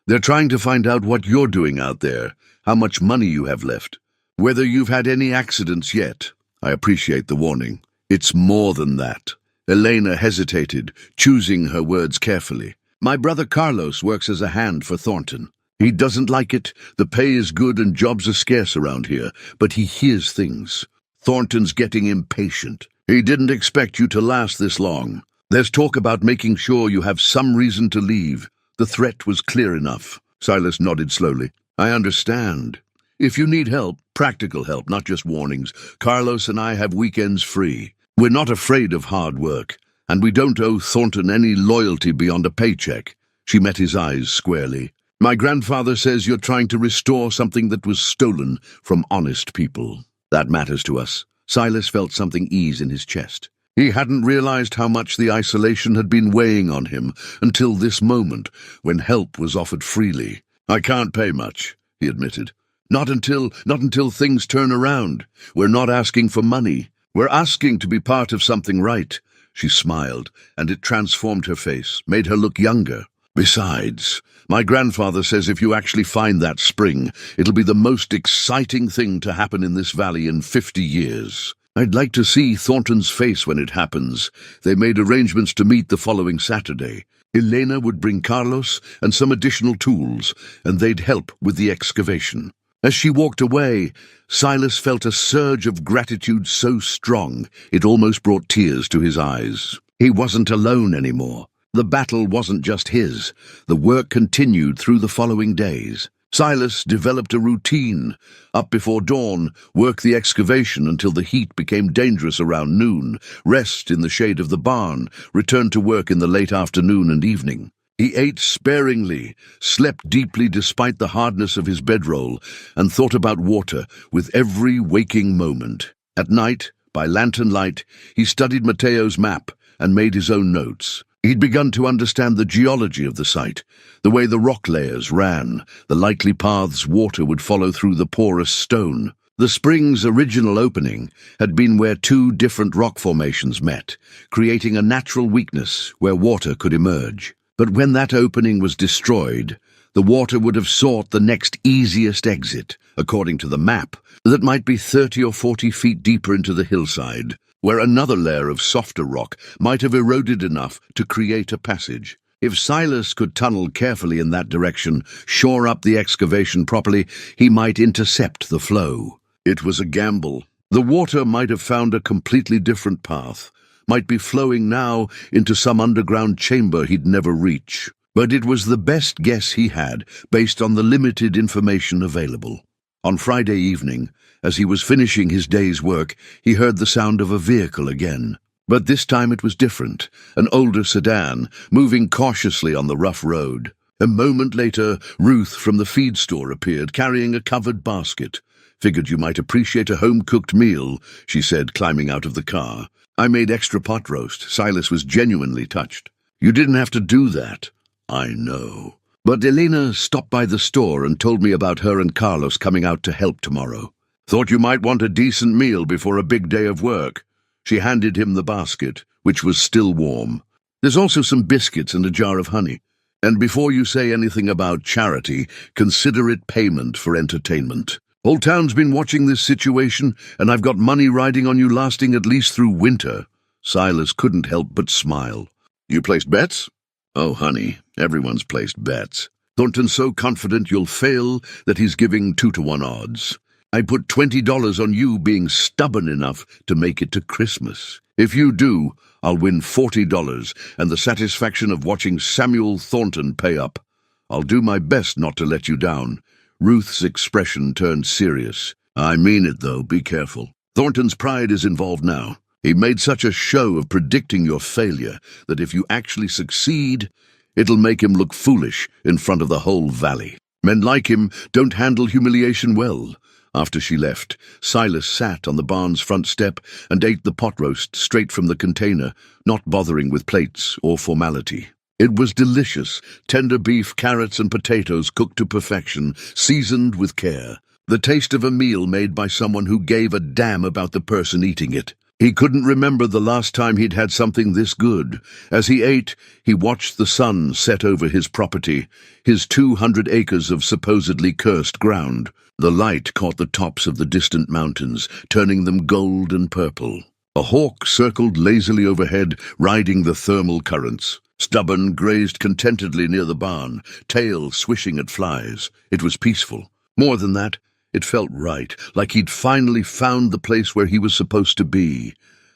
They're trying to find out what you're doing out there, how much money you have left, whether you've had any accidents yet." "I appreciate the warning. It's more than that." Elena hesitated, choosing her words carefully. "My brother Carlos works as a hand for Thornton. He doesn't like it. The pay is good and jobs are scarce around here, but he hears things. Thornton's getting impatient. He didn't expect you to last this long. There's talk about making sure you have some reason to leave." The threat was clear enough. Silas nodded slowly. "I understand. If you need help, practical help, not just warnings, Carlos and I have weekends free. We're not afraid of hard work, and we don't owe Thornton any loyalty beyond a paycheck." She met his eyes squarely. "My grandfather says you're trying to restore something that was stolen from honest people. That matters to us." Silas felt something ease in his chest. He hadn't realized how much the isolation had been weighing on him until this moment, when help was offered freely. "I can't pay much," he admitted. Not until things turn around. We're not asking for money. We're asking to be part of something right." She smiled, and it transformed her face, made her look younger. "Besides, my grandfather says if you actually find that spring, it'll be the most exciting thing to happen in this valley in 50 years. I'd like to see Thornton's face when it happens." They made arrangements to meet the following Saturday. Elena would bring Carlos and some additional tools, and they'd help with the excavation. As she walked away, Silas felt a surge of gratitude so strong it almost brought tears to his eyes. He wasn't alone anymore. The battle wasn't just his. The work continued through the following days. Silas developed a routine. Up before dawn, work the excavation until the heat became dangerous around noon, rest in the shade of the barn, return to work in the late afternoon and evening. He ate sparingly, slept deeply despite the hardness of his bedroll, and thought about water with every waking moment. At night, by lantern light, he studied Mateo's map and made his own notes. He'd begun to understand the geology of the site, the way the rock layers ran, the likely paths water would follow through the porous stone. The spring's original opening had been where two different rock formations met, creating a natural weakness where water could emerge. But when that opening was destroyed, the water would have sought the next easiest exit, according to the map, that might be 30 or 40 feet deeper into the hillside, where another layer of softer rock might have eroded enough to create a passage. If Silas could tunnel carefully in that direction, shore up the excavation properly, he might intercept the flow. It was a gamble. The water might have found a completely different path, might be flowing now into some underground chamber he'd never reach. But it was the best guess he had, based on the limited information available. On Friday evening, as he was finishing his day's work, he heard the sound of a vehicle again. But this time it was different, an older sedan, moving cautiously on the rough road. A moment later, Ruth from the feed store appeared, carrying a covered basket. "Figured you might appreciate a home-cooked meal," she said, climbing out of the car. "I made extra pot roast." Silas was genuinely touched. "You didn't have to do that." "I know. But Elena stopped by the store and told me about her and Carlos coming out to help tomorrow. Thought you might want a decent meal before a big day of work." She handed him the basket, which was still warm. "There's also some biscuits and a jar of honey. And before you say anything about charity, consider it payment for entertainment. Whole town's been watching this situation, and I've got money riding on you lasting at least through winter." Silas couldn't help but smile. "You placed bets?" "Oh, honey, everyone's placed bets. Thornton's so confident you'll fail that he's giving 2-to-1 odds. I put $20 on you being stubborn enough to make it to Christmas. If you do, I'll win $40 and the satisfaction of watching Samuel Thornton pay up. I'll do my best not to let you down." Ruth's expression turned serious. "I mean it, though. Be careful. Thornton's pride is involved now. He made such a show of predicting your failure that if you actually succeed, it'll make him look foolish in front of the whole valley. Men like him don't handle humiliation well." After she left, Silas sat on the barn's front step and ate the pot roast straight from the container, not bothering with plates or formality. It was delicious, tender beef, carrots and potatoes cooked to perfection, seasoned with care. The taste of a meal made by someone who gave a damn about the person eating it. He couldn't remember the last time he'd had something this good. As he ate, he watched the sun set over his property, his 200 acres of supposedly cursed ground. The light caught the tops of the distant mountains, turning them gold and purple. A hawk circled lazily overhead, riding the thermal currents. Stubborn grazed contentedly near the barn, tail swishing at flies. It was peaceful. More than that, it felt right, like he'd finally found the place where he was supposed to be.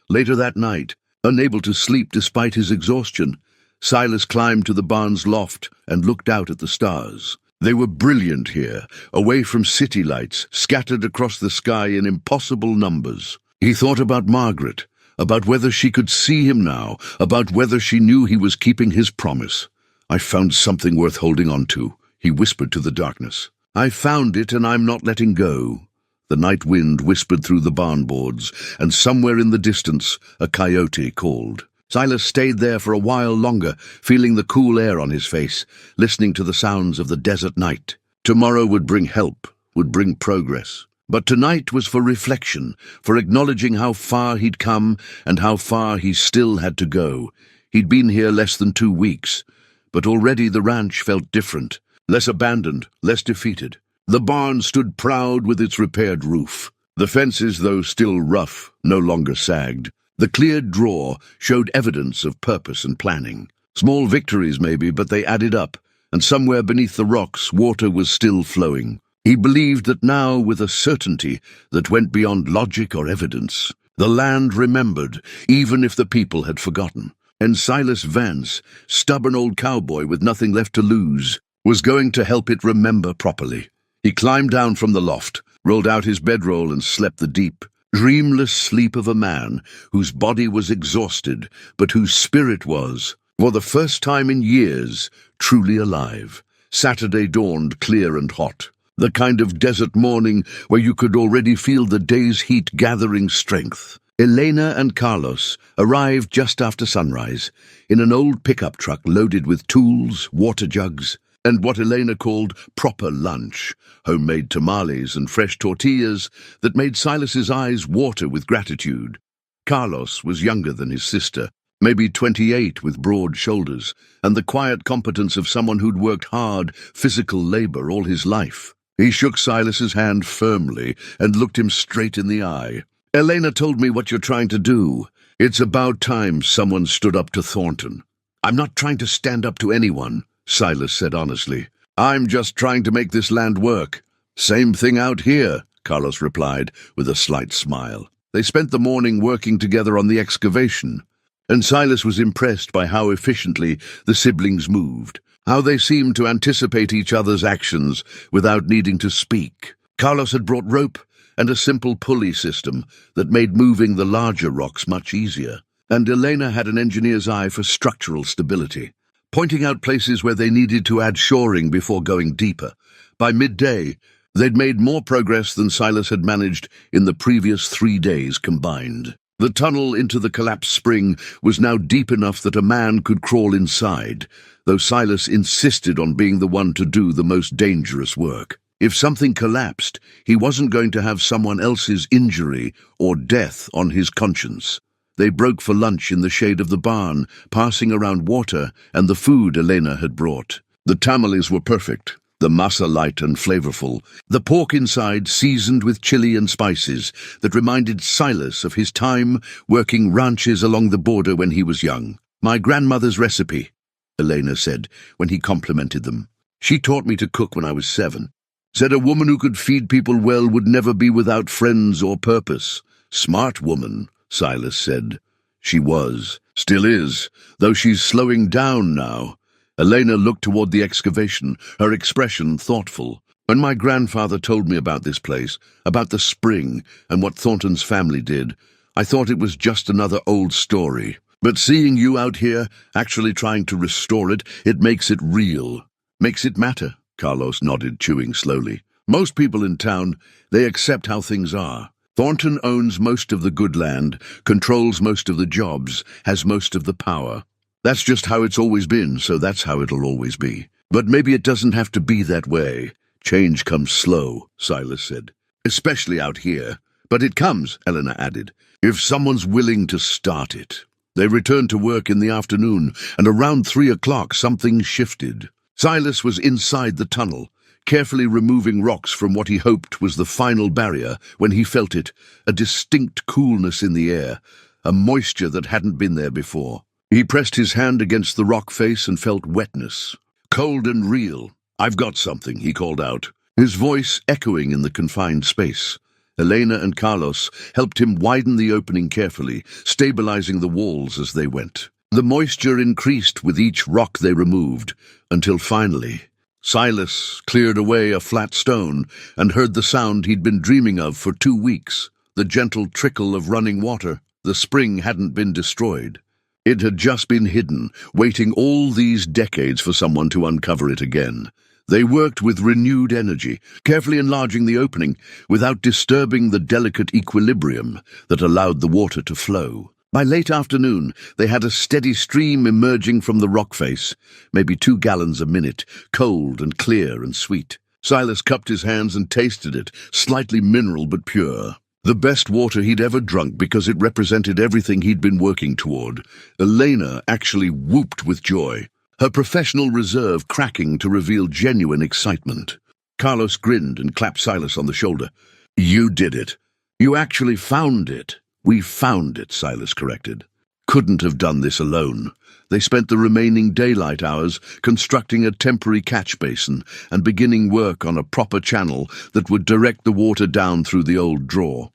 Later that night, unable to sleep despite his exhaustion, Silas climbed to the barn's loft and looked out at the stars. They were brilliant here, away from city lights, scattered across the sky in impossible numbers. He thought about Margaret, about whether she could see him now, about whether she knew he was keeping his promise. "I found something worth holding on to," he whispered to the darkness. "I found it, and I'm not letting go." The night wind whispered through the barn boards, and somewhere in the distance a coyote called. Silas stayed there for a while longer, feeling the cool air on his face, listening to the sounds of the desert night. Tomorrow would bring help, would bring progress. But tonight was for reflection, for acknowledging how far he'd come and how far he still had to go. He'd been here less than 2 weeks, but already the ranch felt different, less abandoned, less defeated. The barn stood proud with its repaired roof. The fences, though still rough, no longer sagged. The cleared draw showed evidence of purpose and planning. Small victories maybe, but they added up, and somewhere beneath the rocks water was still flowing. He believed that now, with a certainty that went beyond logic or evidence, the land remembered, even if the people had forgotten. And Silas Vance, stubborn old cowboy with nothing left to lose, was going to help it remember properly. He climbed down from the loft, rolled out his bedroll and slept the deep, dreamless sleep of a man whose body was exhausted, but whose spirit was, for the first time in years, truly alive. Saturday dawned clear and hot, the kind of desert morning where you could already feel the day's heat gathering strength. Elena and Carlos arrived just after sunrise, in an old pickup truck loaded with tools, water jugs, and what Elena called proper lunch, homemade tamales and fresh tortillas that made Silas's eyes water with gratitude. Carlos was younger than his sister, maybe 28, with broad shoulders, and the quiet competence of someone who'd worked hard, physical labor all his life. He shook Silas's hand firmly and looked him straight in the eye. "Elena told me what you're trying to do. It's about time someone stood up to Thornton." "I'm not trying to stand up to anyone," Silas said honestly. "I'm just trying to make this land work." "Same thing out here," Carlos replied with a slight smile. They spent the morning working together on the excavation. and Silas was impressed by how efficiently the siblings moved, how they seemed to anticipate each other's actions without needing to speak. Carlos had brought rope and a simple pulley system that made moving the larger rocks much easier, and Elena had an engineer's eye for structural stability, pointing out places where they needed to add shoring before going deeper. By midday, they'd made more progress than Silas had managed in the previous 3 days combined. The tunnel into the collapsed spring was now deep enough that a man could crawl inside, though Silas insisted on being the one to do the most dangerous work. If something collapsed, he wasn't going to have someone else's injury or death on his conscience. They broke for lunch in the shade of the barn, passing around water and the food Elena had brought. The tamales were perfect, the masa light and flavorful, the pork inside seasoned with chili and spices that reminded Silas of his time working ranches along the border when he was young. "My grandmother's recipe," Elena said when he complimented them. "She taught me to cook when I was 7. Said a woman who could feed people well would never be without friends or purpose." "Smart woman," Silas said. "She was, still is, though she's slowing down now." Elena looked toward the excavation, her expression thoughtful. "When my grandfather told me about this place, about the spring and what Thornton's family did, I thought it was just another old story. But seeing you out here, actually trying to restore it, it makes it real. Makes it matter." Carlos nodded, chewing slowly. "Most people in town, they accept how things are. Thornton owns most of the good land, controls most of the jobs, has most of the power. That's just how it's always been, so that's how it'll always be. But maybe it doesn't have to be that way. Change comes slow," Silas said. "Especially out here. But it comes," Elena added, "if someone's willing to start it." They returned to work in the afternoon, and around 3 o'clock something shifted. Silas was inside the tunnel, carefully removing rocks from what he hoped was the final barrier when he felt it, a distinct coolness in the air, a moisture that hadn't been there before. He pressed his hand against the rock face and felt wetness. Cold and real. "I've got something," he called out, his voice echoing in the confined space. Elena and Carlos helped him widen the opening carefully, stabilizing the walls as they went. The moisture increased with each rock they removed, until finally, Silas cleared away a flat stone and heard the sound he'd been dreaming of for 2 weeks, the gentle trickle of running water. The spring hadn't been destroyed. It had just been hidden, waiting all these decades for someone to uncover it again. They worked with renewed energy, carefully enlarging the opening without disturbing the delicate equilibrium that allowed the water to flow. By late afternoon, they had a steady stream emerging from the rock face, maybe 2 gallons a minute, cold and clear and sweet. Silas cupped his hands and tasted it, slightly mineral but pure. The best water he'd ever drunk because it represented everything he'd been working toward. Elena actually whooped with joy, her professional reserve cracking to reveal genuine excitement. Carlos grinned and clapped Silas on the shoulder. "You did it. You actually found it." "We found it," Silas corrected. "Couldn't have done this alone." They spent the remaining daylight hours constructing a temporary catch basin and beginning work on a proper channel that would direct the water down through the old draw.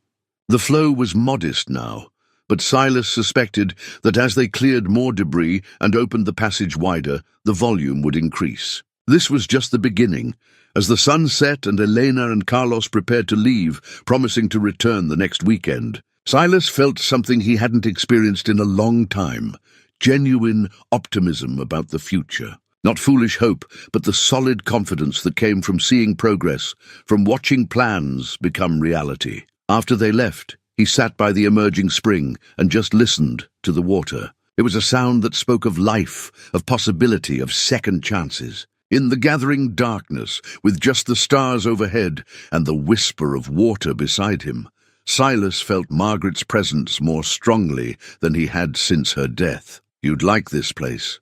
The flow was modest now, but Silas suspected that as they cleared more debris and opened the passage wider, the volume would increase. This was just the beginning. As the sun set and Elena and Carlos prepared to leave, promising to return the next weekend, Silas felt something he hadn't experienced in a long time, genuine optimism about the future. Not foolish hope, but the solid confidence that came from seeing progress, from watching plans become reality. After they left, he sat by the emerging spring and just listened to the water. It was a sound that spoke of life, of possibility, of second chances. In the gathering darkness, with just the stars overhead and the whisper of water beside him, Silas felt Margaret's presence more strongly than he had since her death. "You'd like this place,"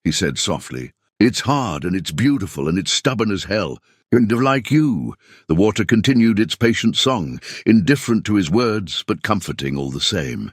he said softly. "It's hard and it's beautiful and it's stubborn as hell. And like you." The water continued its patient song, indifferent to his words but comforting all the same.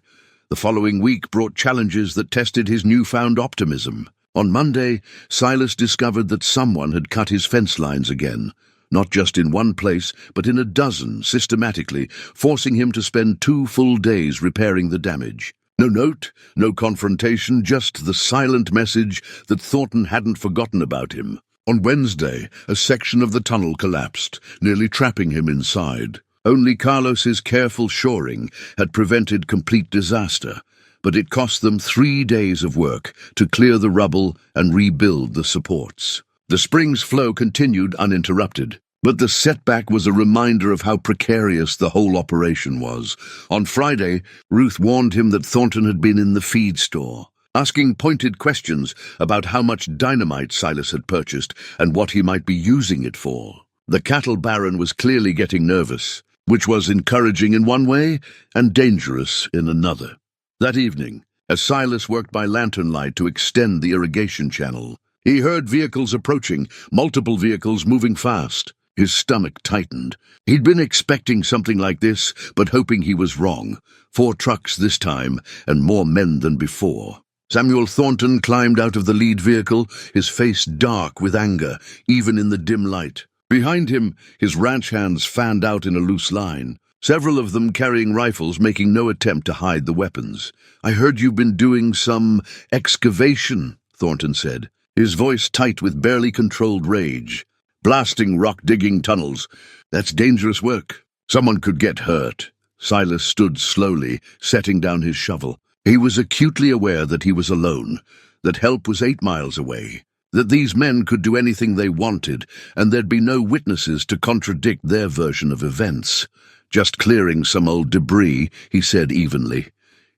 The following week brought challenges that tested his newfound optimism. On Monday, Silas discovered that someone had cut his fence lines again. Not just in one place, but in a dozen, systematically, forcing him to spend 2 full days repairing the damage. No note, no confrontation, just the silent message that Thornton hadn't forgotten about him. On Wednesday, a section of the tunnel collapsed, nearly trapping him inside. Only Carlos's careful shoring had prevented complete disaster, but it cost them 3 days of work to clear the rubble and rebuild the supports. The spring's flow continued uninterrupted, but the setback was a reminder of how precarious the whole operation was. On Friday, Ruth warned him that Thornton had been in the feed store, asking pointed questions about how much dynamite Silas had purchased and what he might be using it for. The cattle baron was clearly getting nervous, which was encouraging in one way and dangerous in another. That evening, as Silas worked by lantern light to extend the irrigation channel, he heard vehicles approaching, multiple vehicles moving fast. His stomach tightened. He'd been expecting something like this, but hoping he was wrong. 4 trucks this time, and more men than before. Samuel Thornton climbed out of the lead vehicle, his face dark with anger, even in the dim light. Behind him, his ranch hands fanned out in a loose line, several of them carrying rifles, making no attempt to hide the weapons. "I heard you've been doing some excavation," Thornton said, his voice tight with barely controlled rage. "Blasting rock-digging tunnels. That's dangerous work. Someone could get hurt." Silas stood slowly, setting down his shovel. He was acutely aware that he was alone, that help was 8 miles away, that these men could do anything they wanted, and there'd be no witnesses to contradict their version of events. "Just clearing some old debris," he said evenly.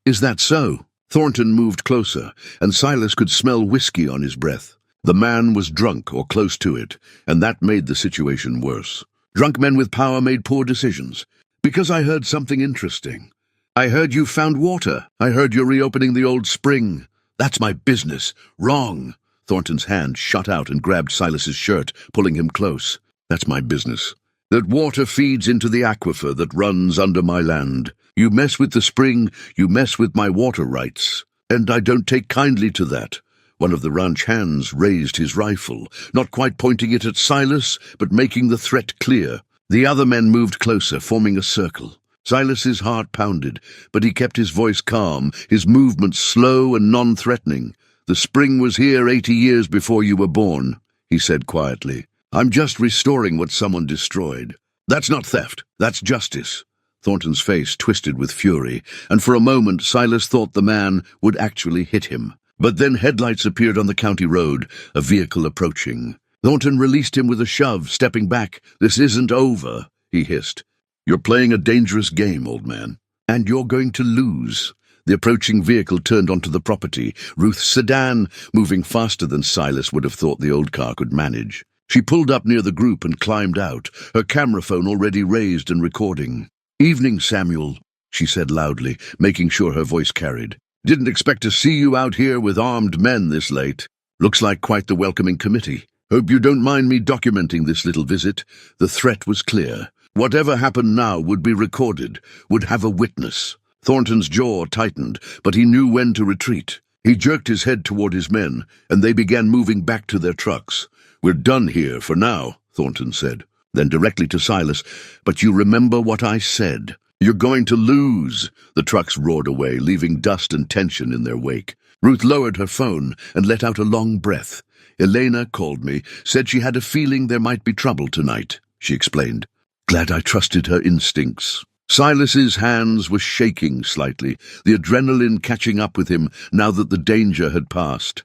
"Is that so?" Thornton moved closer, and Silas could smell whiskey on his breath. The man was drunk or close to it, and that made the situation worse. Drunk men with power made poor decisions. "Because I heard something interesting. I heard you found water. I heard you're reopening the old spring." "That's my business." "Wrong." Thornton's hand shot out and grabbed Silas's shirt, pulling him close. "That's my business. That water feeds into the aquifer that runs under my land. You mess with the spring, you mess with my water rights. And I don't take kindly to that." One of the ranch hands raised his rifle, not quite pointing it at Silas, but making the threat clear. The other men moved closer, forming a circle. Silas's heart pounded, but he kept his voice calm, his movements slow and non-threatening. "The spring was here 80 years before you were born," he said quietly. "I'm just restoring what someone destroyed. That's not theft, that's justice." Thornton's face twisted with fury, and for a moment Silas thought the man would actually hit him. But then headlights appeared on the county road, a vehicle approaching. Thornton released him with a shove, stepping back. "This isn't over," he hissed. "You're playing a dangerous game, old man. And you're going to lose." The approaching vehicle turned onto the property, Ruth's sedan, moving faster than Silas would have thought the old car could manage. She pulled up near the group and climbed out, her camera phone already raised and recording. "Evening, Samuel," she said loudly, making sure her voice carried. "Didn't expect to see you out here with armed men this late. Looks like quite the welcoming committee. Hope you don't mind me documenting this little visit." The threat was clear. Whatever happened now would be recorded, would have a witness. Thornton's jaw tightened, but he knew when to retreat. He jerked his head toward his men, and they began moving back to their trucks. "We're done here for now," Thornton said. Then directly to Silas, "But you remember what I said. You're going to lose." The trucks roared away, leaving dust and tension in their wake. Ruth lowered her phone and let out a long breath. "Elena called me, said she had a feeling there might be trouble tonight," she explained. "Glad I trusted her instincts." Silas's hands were shaking slightly, the adrenaline catching up with him now that the danger had passed.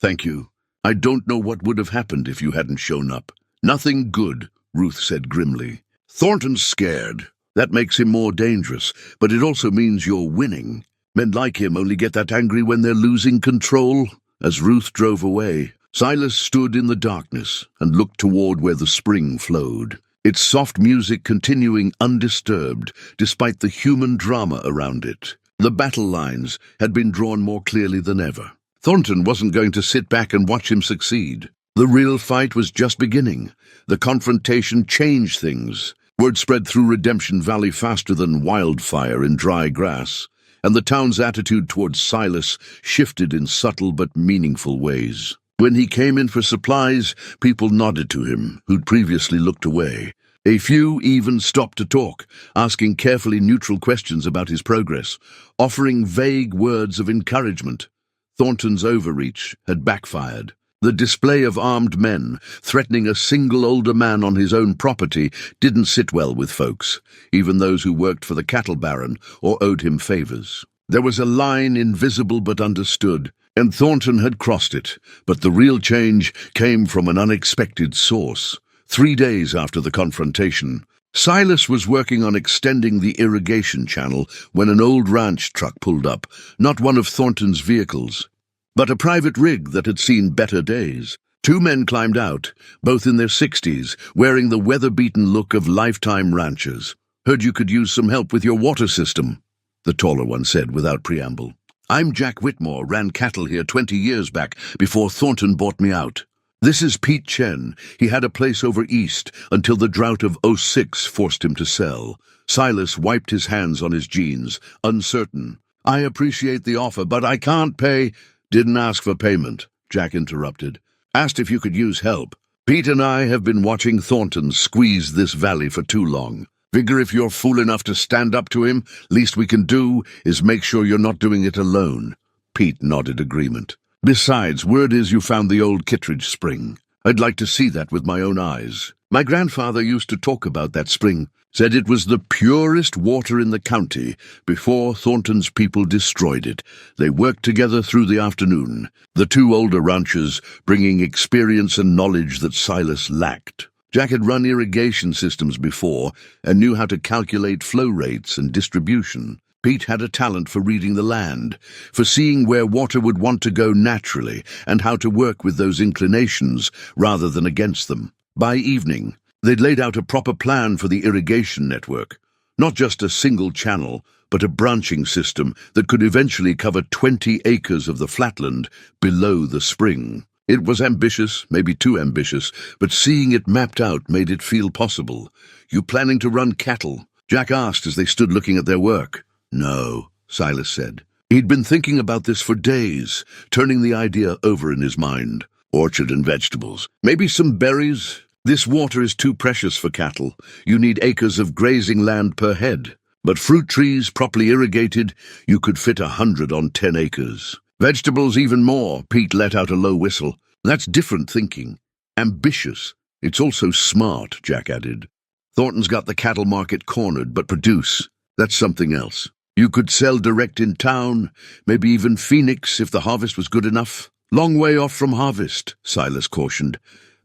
"Thank you. I don't know what would have happened if you hadn't shown up." "Nothing good," Ruth said grimly. "Thornton's scared. That makes him more dangerous, but it also means you're winning. Men like him only get that angry when they're losing control." As Ruth drove away, Silas stood in the darkness and looked toward where the spring flowed, its soft music continuing undisturbed despite the human drama around it. The battle lines had been drawn more clearly than ever. Thornton wasn't going to sit back and watch him succeed. The real fight was just beginning. The confrontation changed things. Word spread through Redemption Valley faster than wildfire in dry grass, and the town's attitude towards Silas shifted in subtle but meaningful ways. When he came in for supplies, people nodded to him, who'd previously looked away. A few even stopped to talk, asking carefully neutral questions about his progress, offering vague words of encouragement. Thornton's overreach had backfired. The display of armed men threatening a single older man on his own property didn't sit well with folks, even those who worked for the cattle baron or owed him favors. There was a line invisible but understood, and Thornton had crossed it, but the real change came from an unexpected source. 3 days after the confrontation, Silas was working on extending the irrigation channel when an old ranch truck pulled up, not one of Thornton's vehicles, but a private rig that had seen better days. 2 men climbed out, both in their 60s, wearing the weather-beaten look of lifetime ranchers. "Heard you could use some help with your water system," the taller one said without preamble. "I'm Jack Whitmore, ran cattle here 20 years back before Thornton bought me out. This is Pete Chen. He had a place over east until the drought of '06 forced him to sell." Silas wiped his hands on his jeans, uncertain. "I appreciate the offer, but I can't pay—" "Didn't ask for payment," Jack interrupted. "Asked if you could use help. Pete and I have been watching Thornton squeeze this valley for too long. Figure if you're fool enough to stand up to him, least we can do is make sure you're not doing it alone." Pete nodded agreement. "Besides, word is you found the old Kittredge spring. I'd like to see that with my own eyes. My grandfather used to talk about that spring, said it was the purest water in the county before Thornton's people destroyed it. They worked together through the afternoon, the 2 older ranchers bringing experience and knowledge that Silas lacked. Jack had run irrigation systems before and knew how to calculate flow rates and distribution. Pete had a talent for reading the land, for seeing where water would want to go naturally and how to work with those inclinations rather than against them. By evening, they'd laid out a proper plan for the irrigation network, not just a single channel, but a branching system that could eventually cover 20 acres of the flatland below the spring. It was ambitious, maybe too ambitious, but seeing it mapped out made it feel possible. "You planning to run cattle?" Jack asked as they stood looking at their work. "No," Silas said. He'd been thinking about this for days, turning the idea over in his mind. "Orchard and vegetables. Maybe some berries. This water is too precious for cattle. You need acres of grazing land per head. But fruit trees, properly irrigated, you could fit 100 on 10 acres. Vegetables even more." Pete let out a low whistle. "That's different thinking. Ambitious. It's also smart," Jack added. "Thornton's got the cattle market cornered, but produce, that's something else. You could sell direct in town, maybe even Phoenix if the harvest was good enough." "Long way off from harvest," Silas cautioned,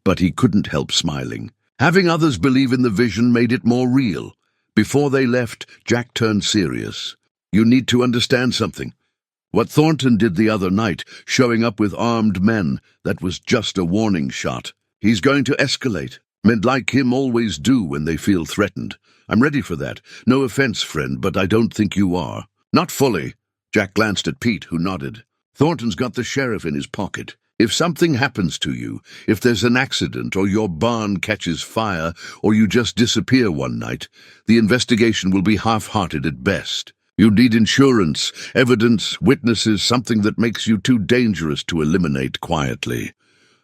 but he couldn't help smiling. Having others believe in the vision made it more real. Before they left, Jack turned serious. "You need to understand something. What Thornton did the other night, showing up with armed men, that was just a warning shot. He's going to escalate. Men like him always do when they feel threatened. I'm ready for that. No offense, friend, but I don't think you are." "Not fully." Jack glanced at Pete, who nodded. "Thornton's got the sheriff in his pocket. If something happens to you, if there's an accident or your barn catches fire or you just disappear one night, the investigation will be half-hearted at best. You need insurance, evidence, witnesses, something that makes you too dangerous to eliminate quietly."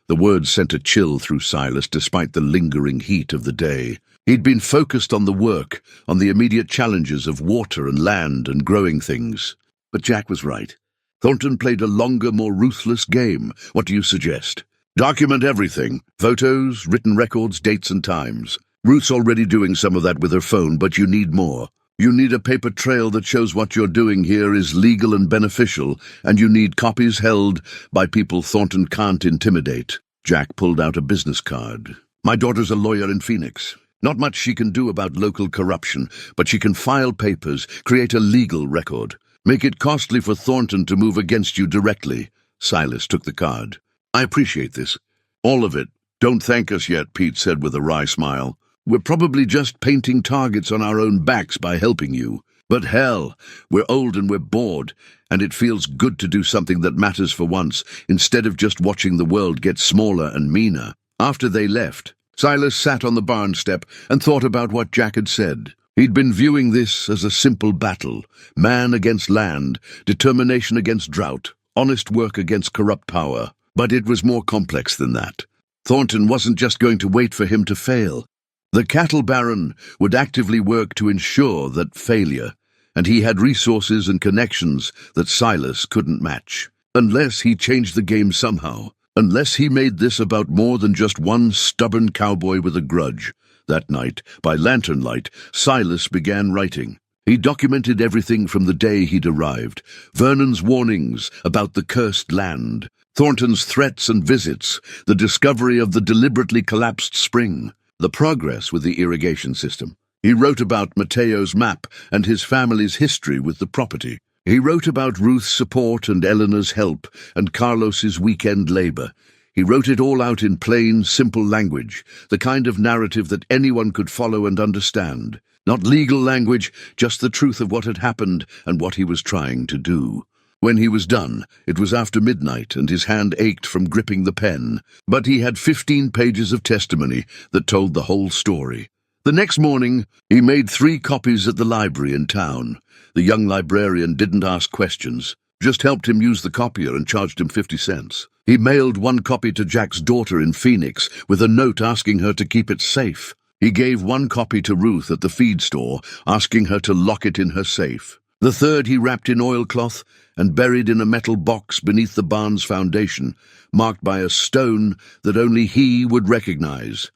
The words sent a chill through Silas despite the lingering heat of the day. He'd been focused on the work, on the immediate challenges of water and land and growing things. But Jack was right. Thornton played a longer, more ruthless game. "What do you suggest?" "Document everything. Photos, written records, dates and times. Ruth's already doing some of that with her phone, but you need more. You need a paper trail that shows what you're doing here is legal and beneficial, and you need copies held by people Thornton can't intimidate." Jack pulled out a business card. "My daughter's a lawyer in Phoenix. Not much she can do about local corruption, but she can file papers, create a legal record. Make it costly for Thornton to move against you directly." Silas took the card. "I appreciate this. All of it. Don't thank us yet," Pete said with a wry smile. "We're probably just painting targets on our own backs by helping you. But hell, we're old and we're bored, and it feels good to do something that matters for once, instead of just watching the world get smaller and meaner." After they left, Silas sat on the barn step and thought about what Jack had said. He'd been viewing this as a simple battle, man against land, determination against drought, honest work against corrupt power. But it was more complex than that. Thornton wasn't just going to wait for him to fail. The cattle baron would actively work to ensure that failure, and he had resources and connections that Silas couldn't match. Unless he changed the game somehow, unless he made this about more than just one stubborn cowboy with a grudge. That night, by lantern light, Silas began writing. He documented everything from the day he'd arrived, Vernon's warnings about the cursed land, Thornton's threats and visits, the discovery of the deliberately collapsed spring, the progress with the irrigation system. He wrote about Mateo's map and his family's history with the property. He wrote about Ruth's support and Eleanor's help and Carlos's weekend labor. He wrote it all out in plain, simple language, the kind of narrative that anyone could follow and understand. Not legal language, just the truth of what had happened and what he was trying to do. When he was done, it was after midnight and his hand ached from gripping the pen, but he had 15 pages of testimony that told the whole story. The next morning, he made 3 copies at the library in town. The young librarian didn't ask questions, just helped him use the copier and charged him 50 cents. He mailed 1 copy to Jack's daughter in Phoenix with a note asking her to keep it safe. He gave 1 copy to Ruth at the feed store, asking her to lock it in her safe. The 3rd he wrapped in oilcloth and buried in a metal box beneath the barn's foundation, marked by a stone that only he would recognize.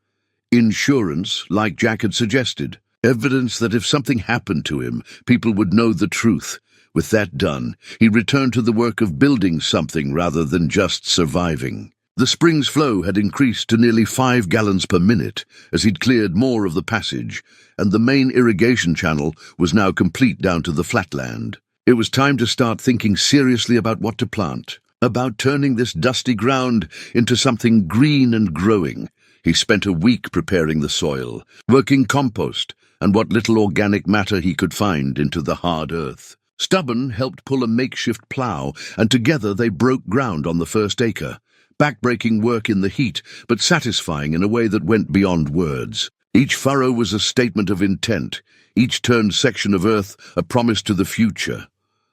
Insurance, like Jack had suggested. Evidence that if something happened to him, people would know the truth. With that done, he returned to the work of building something rather than just surviving. The spring's flow had increased to nearly 5 gallons per minute as he'd cleared more of the passage, and the main irrigation channel was now complete down to the flatland. It was time to start thinking seriously about what to plant, about turning this dusty ground into something green and growing. He spent a week preparing the soil, working compost and what little organic matter he could find into the hard earth. Stubborn helped pull a makeshift plow, and together they broke ground on the first acre. Backbreaking work in the heat, but satisfying in a way that went beyond words. Each furrow was a statement of intent, each turned section of earth a promise to the future.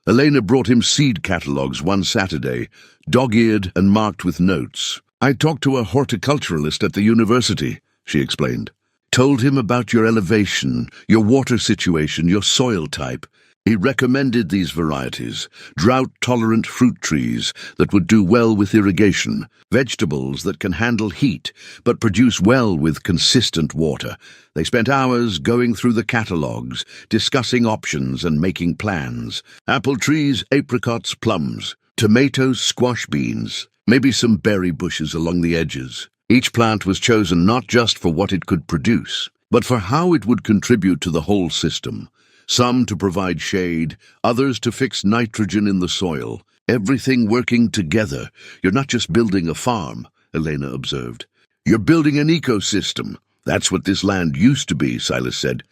Elena brought him seed catalogues one Saturday, dog-eared and marked with notes. "I talked to a horticulturalist at the university," she explained. "Told him about your elevation, your water situation, your soil type. He recommended these varieties, drought-tolerant fruit trees that would do well with irrigation, vegetables that can handle heat but produce well with consistent water." They spent hours going through the catalogues, discussing options and making plans. Apple trees, apricots, plums, tomatoes, squash beans, maybe some berry bushes along the edges. Each plant was chosen not just for what it could produce, but for how it would contribute to the whole system. Some to provide shade, others to fix nitrogen in the soil. Everything working together. "You're not just building a farm," Elena observed. "You're building an ecosystem. That's what this land used to be," Silas said,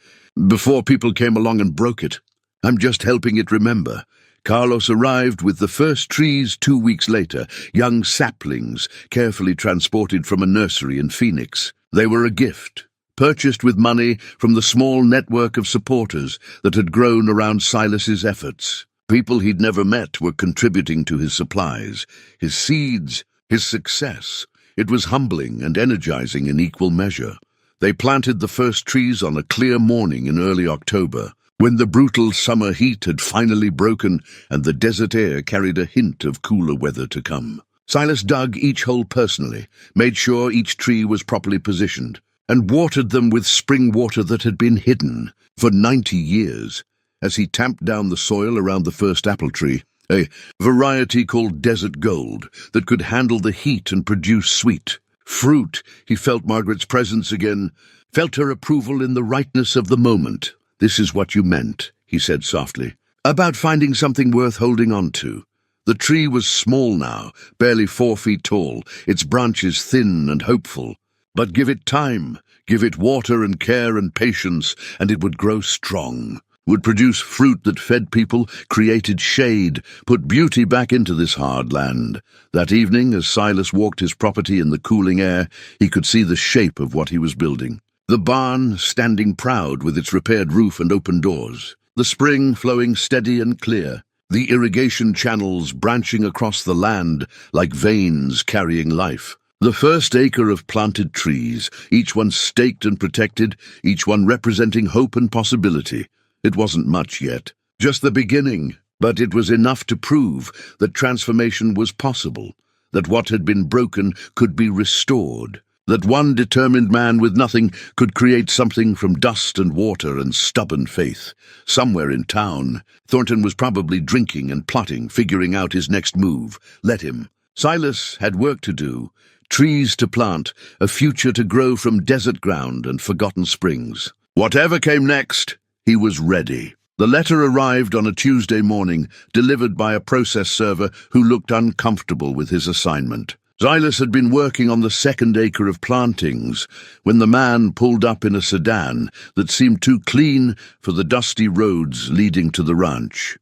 "before people came along and broke it. I'm just helping it remember." Carlos arrived with the first trees 2 weeks later, young saplings carefully transported from a nursery in Phoenix. They were a gift, purchased with money from the small network of supporters that had grown around Silas's efforts. People he'd never met were contributing to his supplies, his seeds, his success. It was humbling and energizing in equal measure. They planted the first trees on a clear morning in early October, when the brutal summer heat had finally broken and the desert air carried a hint of cooler weather to come. Silas dug each hole personally, made sure each tree was properly positioned, and watered them with spring water that had been hidden for 90 years. As he tamped down the soil around the first apple tree, a variety called Desert Gold that could handle the heat and produce sweet fruit, he felt Margaret's presence again, felt her approval in the rightness of the moment. "This is what you meant," he said softly, "about finding something worth holding on to." The tree was small now, barely 4 feet tall, its branches thin and hopeful. But give it time, give it water and care and patience, and it would grow strong, would produce fruit that fed people, created shade, put beauty back into this hard land. That evening, as Silas walked his property in the cooling air, he could see the shape of what he was building. The barn standing proud with its repaired roof and open doors, the spring flowing steady and clear, the irrigation channels branching across the land like veins carrying life. The first acre of planted trees, each one staked and protected, each one representing hope and possibility. It wasn't much yet, just the beginning, but it was enough to prove that transformation was possible, that what had been broken could be restored, that one determined man with nothing could create something from dust and water and stubborn faith. Somewhere in town, Thornton was probably drinking and plotting, figuring out his next move. Let him. Silas had work to do, trees to plant, a future to grow from desert ground and forgotten springs. Whatever came next, he was ready. The letter arrived on a Tuesday morning, delivered by a process server who looked uncomfortable with his assignment. Silas had been working on the second acre of plantings when the man pulled up in a sedan that seemed too clean for the dusty roads leading to the ranch.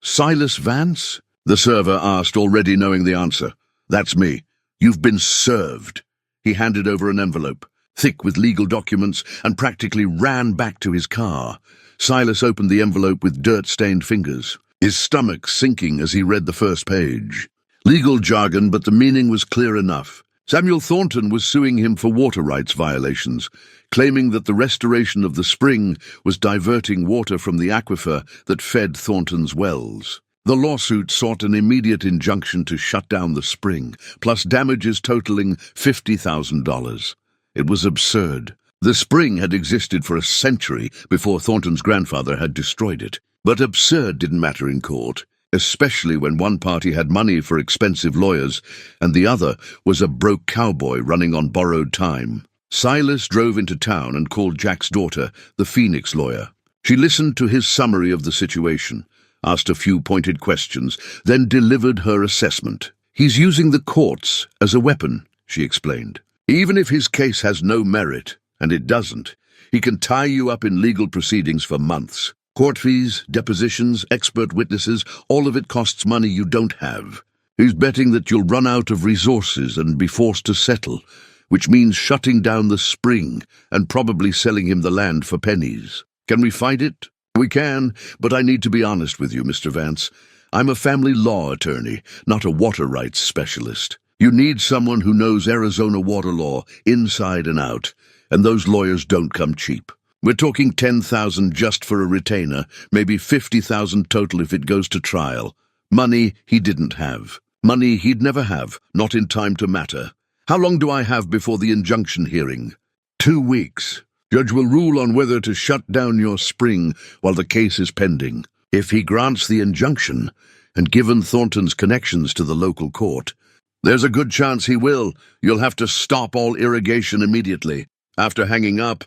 "Silas Vance?" the server asked, already knowing the answer. "That's me. You've been served." He handed over an envelope, thick with legal documents, and practically ran back to his car. Silas opened the envelope with dirt-stained fingers, his stomach sinking as he read the first page. Legal jargon, but the meaning was clear enough. Samuel Thornton was suing him for water rights violations, claiming that the restoration of the spring was diverting water from the aquifer that fed Thornton's wells. The lawsuit sought an immediate injunction to shut down the spring, plus damages totaling $50,000. It was absurd. The spring had existed for a century before Thornton's grandfather had destroyed it. But absurd didn't matter in court, especially when one party had money for expensive lawyers and the other was a broke cowboy running on borrowed time. Silas drove into town and called Jack's daughter, the Phoenix lawyer. She listened to his summary of the situation, asked a few pointed questions, then delivered her assessment. "He's using the courts as a weapon," she explained. "Even if his case has no merit, and it doesn't, he can tie you up in legal proceedings for months. Court fees, depositions, expert witnesses, all of it costs money you don't have. He's betting that you'll run out of resources and be forced to settle, which means shutting down the spring and probably selling him the land for pennies. Can we fight it?" "We can, but I need to be honest with you, Mr. Vance. I'm a family law attorney, not a water rights specialist. You need someone who knows Arizona water law inside and out, and those lawyers don't come cheap. We're talking $10,000 just for a retainer, maybe $50,000 total if it goes to trial. Money he didn't have. Money he'd never have, not in time to matter. How long do I have before the injunction hearing?" 2 weeks. Judge will rule on whether to shut down your spring while the case is pending. If he grants the injunction, and given Thornton's connections to the local court, there's a good chance he will. You'll have to stop all irrigation immediately." After hanging up,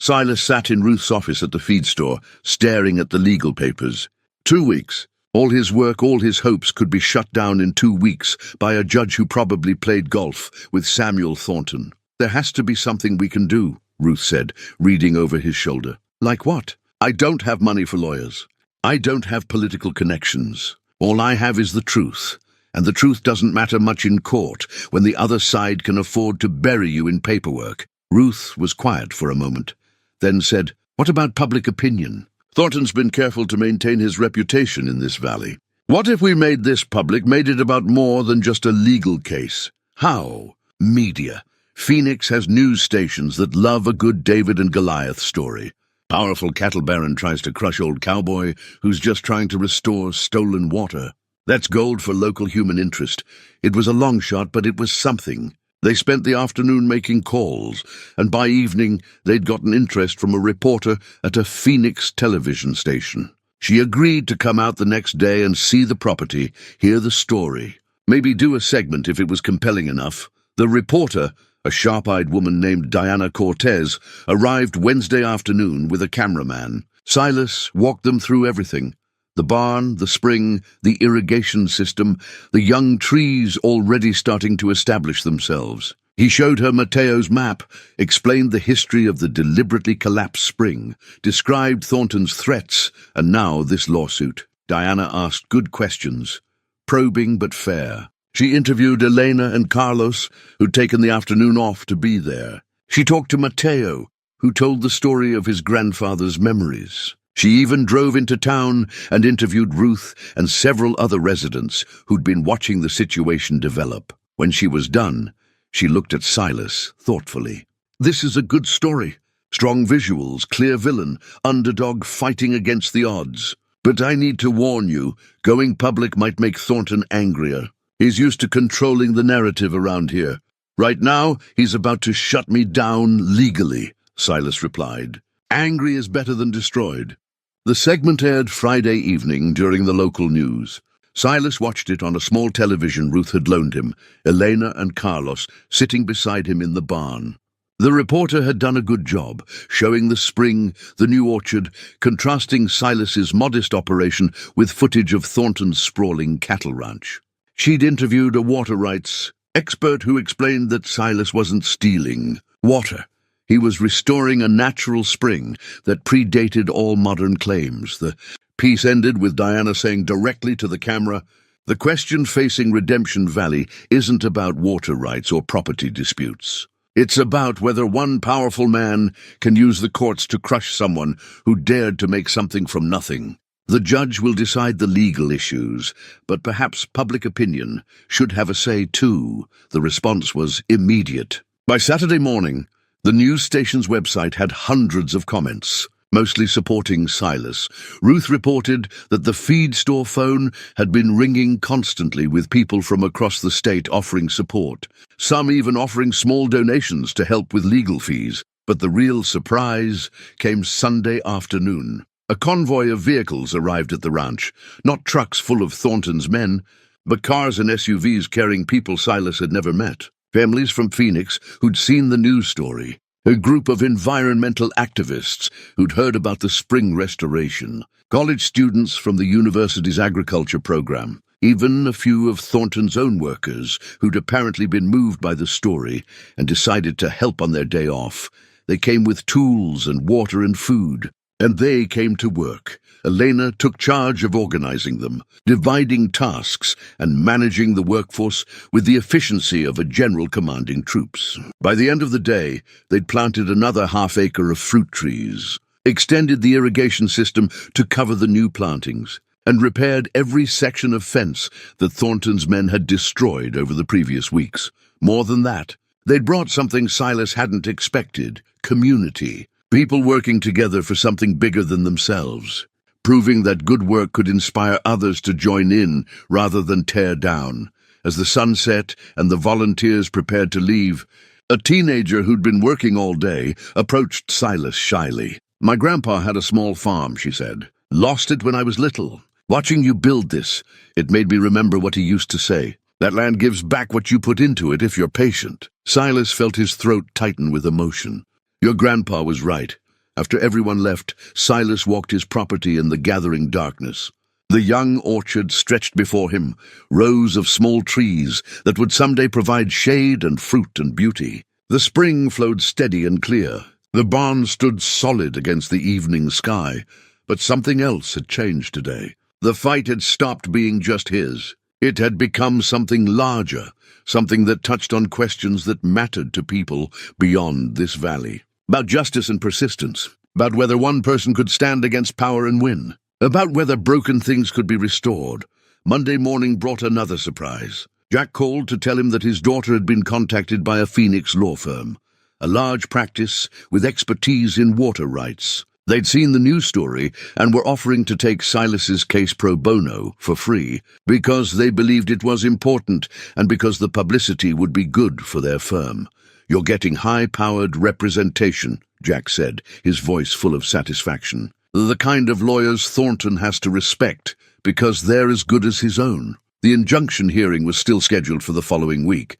Silas sat in Ruth's office at the feed store, staring at the legal papers. 2 weeks. All his work, all his hopes could be shut down in 2 weeks by a judge who probably played golf with Samuel Thornton. "There has to be something we can do," Ruth said, reading over his shoulder. "Like what?" "I don't have money for lawyers. I don't have political connections. All I have is the truth, and the truth doesn't matter much in court when the other side can afford to bury you in paperwork." Ruth was quiet for a moment, then said, "What about public opinion? Thornton's been careful to maintain his reputation in this valley. What if we made this public, made it about more than just a legal case? How? Media. Phoenix has news stations that love a good David and Goliath story. Powerful cattle baron tries to crush old Cowboy, who's just trying to restore stolen water. That's gold for local human interest. It was a long shot, but it was something. They spent the afternoon making calls, and by evening they'd gotten interest from a reporter at a Phoenix television station. She agreed to come out the next day and see the property, hear the story, maybe do a segment if it was compelling enough. The reporter, a sharp-eyed woman named Diana Cortez, arrived Wednesday afternoon with a cameraman. Silas walked them through everything. The barn, the spring, the irrigation system, the young trees already starting to establish themselves. He showed her Mateo's map, explained the history of the deliberately collapsed spring, described Thornton's threats, and now this lawsuit. Diana asked good questions, probing but fair. She interviewed Elena and Carlos, who'd taken the afternoon off to be there. She talked to Mateo, who told the story of his grandfather's memories. She even drove into town and interviewed Ruth and several other residents who'd been watching the situation develop. When she was done, She looked at Silas thoughtfully. This is a good story. Strong visuals, clear villain, underdog fighting against the odds. But I need to warn you, going public might make Thornton angrier. He's used to controlling the narrative around here. Right now, he's about to shut me down legally, Silas replied. Angry is better than destroyed. The segment aired Friday evening during the local news. Silas watched it on a small television Ruth had loaned him, Elena and Carlos sitting beside him in the barn. The reporter had done a good job, showing the spring, the new orchard, contrasting Silas's modest operation with footage of Thornton's sprawling cattle ranch. She'd interviewed a water rights expert who explained that Silas wasn't stealing water. He was restoring a natural spring that predated all modern claims. The piece ended with Diana saying directly to the camera, "The question facing Redemption Valley isn't about water rights or property disputes. It's about whether one powerful man can use the courts to crush someone who dared to make something from nothing. The judge will decide the legal issues, but perhaps public opinion should have a say too." The response was immediate. By Saturday morning, the news station's website had hundreds of comments, mostly supporting Silas. Ruth reported that the feed store phone had been ringing constantly with people from across the state offering support, some even offering small donations to help with legal fees. But the real surprise came Sunday afternoon. A convoy of vehicles arrived at the ranch, not trucks full of Thornton's men, but cars and SUVs carrying people Silas had never met. Families from Phoenix who'd seen the news story. A group of environmental activists who'd heard about the spring restoration. College students from the university's agriculture program. Even a few of Thornton's own workers who'd apparently been moved by the story and decided to help on their day off. They came with tools and water and food. And they came to work. Elena took charge of organizing them, dividing tasks and managing the workforce with the efficiency of a general commanding troops. By the end of the day, they'd planted another half-acre of fruit trees, extended the irrigation system to cover the new plantings, and repaired every section of fence that Thornton's men had destroyed over the previous weeks. More than that, they'd brought something Silas hadn't expected: community. People working together for something bigger than themselves, proving that good work could inspire others to join in rather than tear down. As the sun set and the volunteers prepared to leave, a teenager who'd been working all day approached Silas shyly. "My grandpa had a small farm," she said. "Lost it when I was little. Watching you build this, it made me remember what he used to say. That land gives back what you put into it if you're patient." Silas felt his throat tighten with emotion. Your grandpa was right. After everyone left, Silas walked his property in the gathering darkness. The young orchard stretched before him, rows of small trees that would someday provide shade and fruit and beauty. The spring flowed steady and clear. The barn stood solid against the evening sky, but something else had changed today. The fight had stopped being just his. It had become something larger, something that touched on questions that mattered to people beyond this valley. About justice and persistence, about whether one person could stand against power and win, about whether broken things could be restored. Monday morning brought another surprise. Jack called to tell him that his daughter had been contacted by a Phoenix law firm, a large practice with expertise in water rights. They'd seen the news story and were offering to take Silas's case pro bono for free because they believed it was important and because the publicity would be good for their firm. "You're getting high-powered representation," Jack said, his voice full of satisfaction. "The kind of lawyers Thornton has to respect, because they're as good as his own." The injunction hearing was still scheduled for the following week,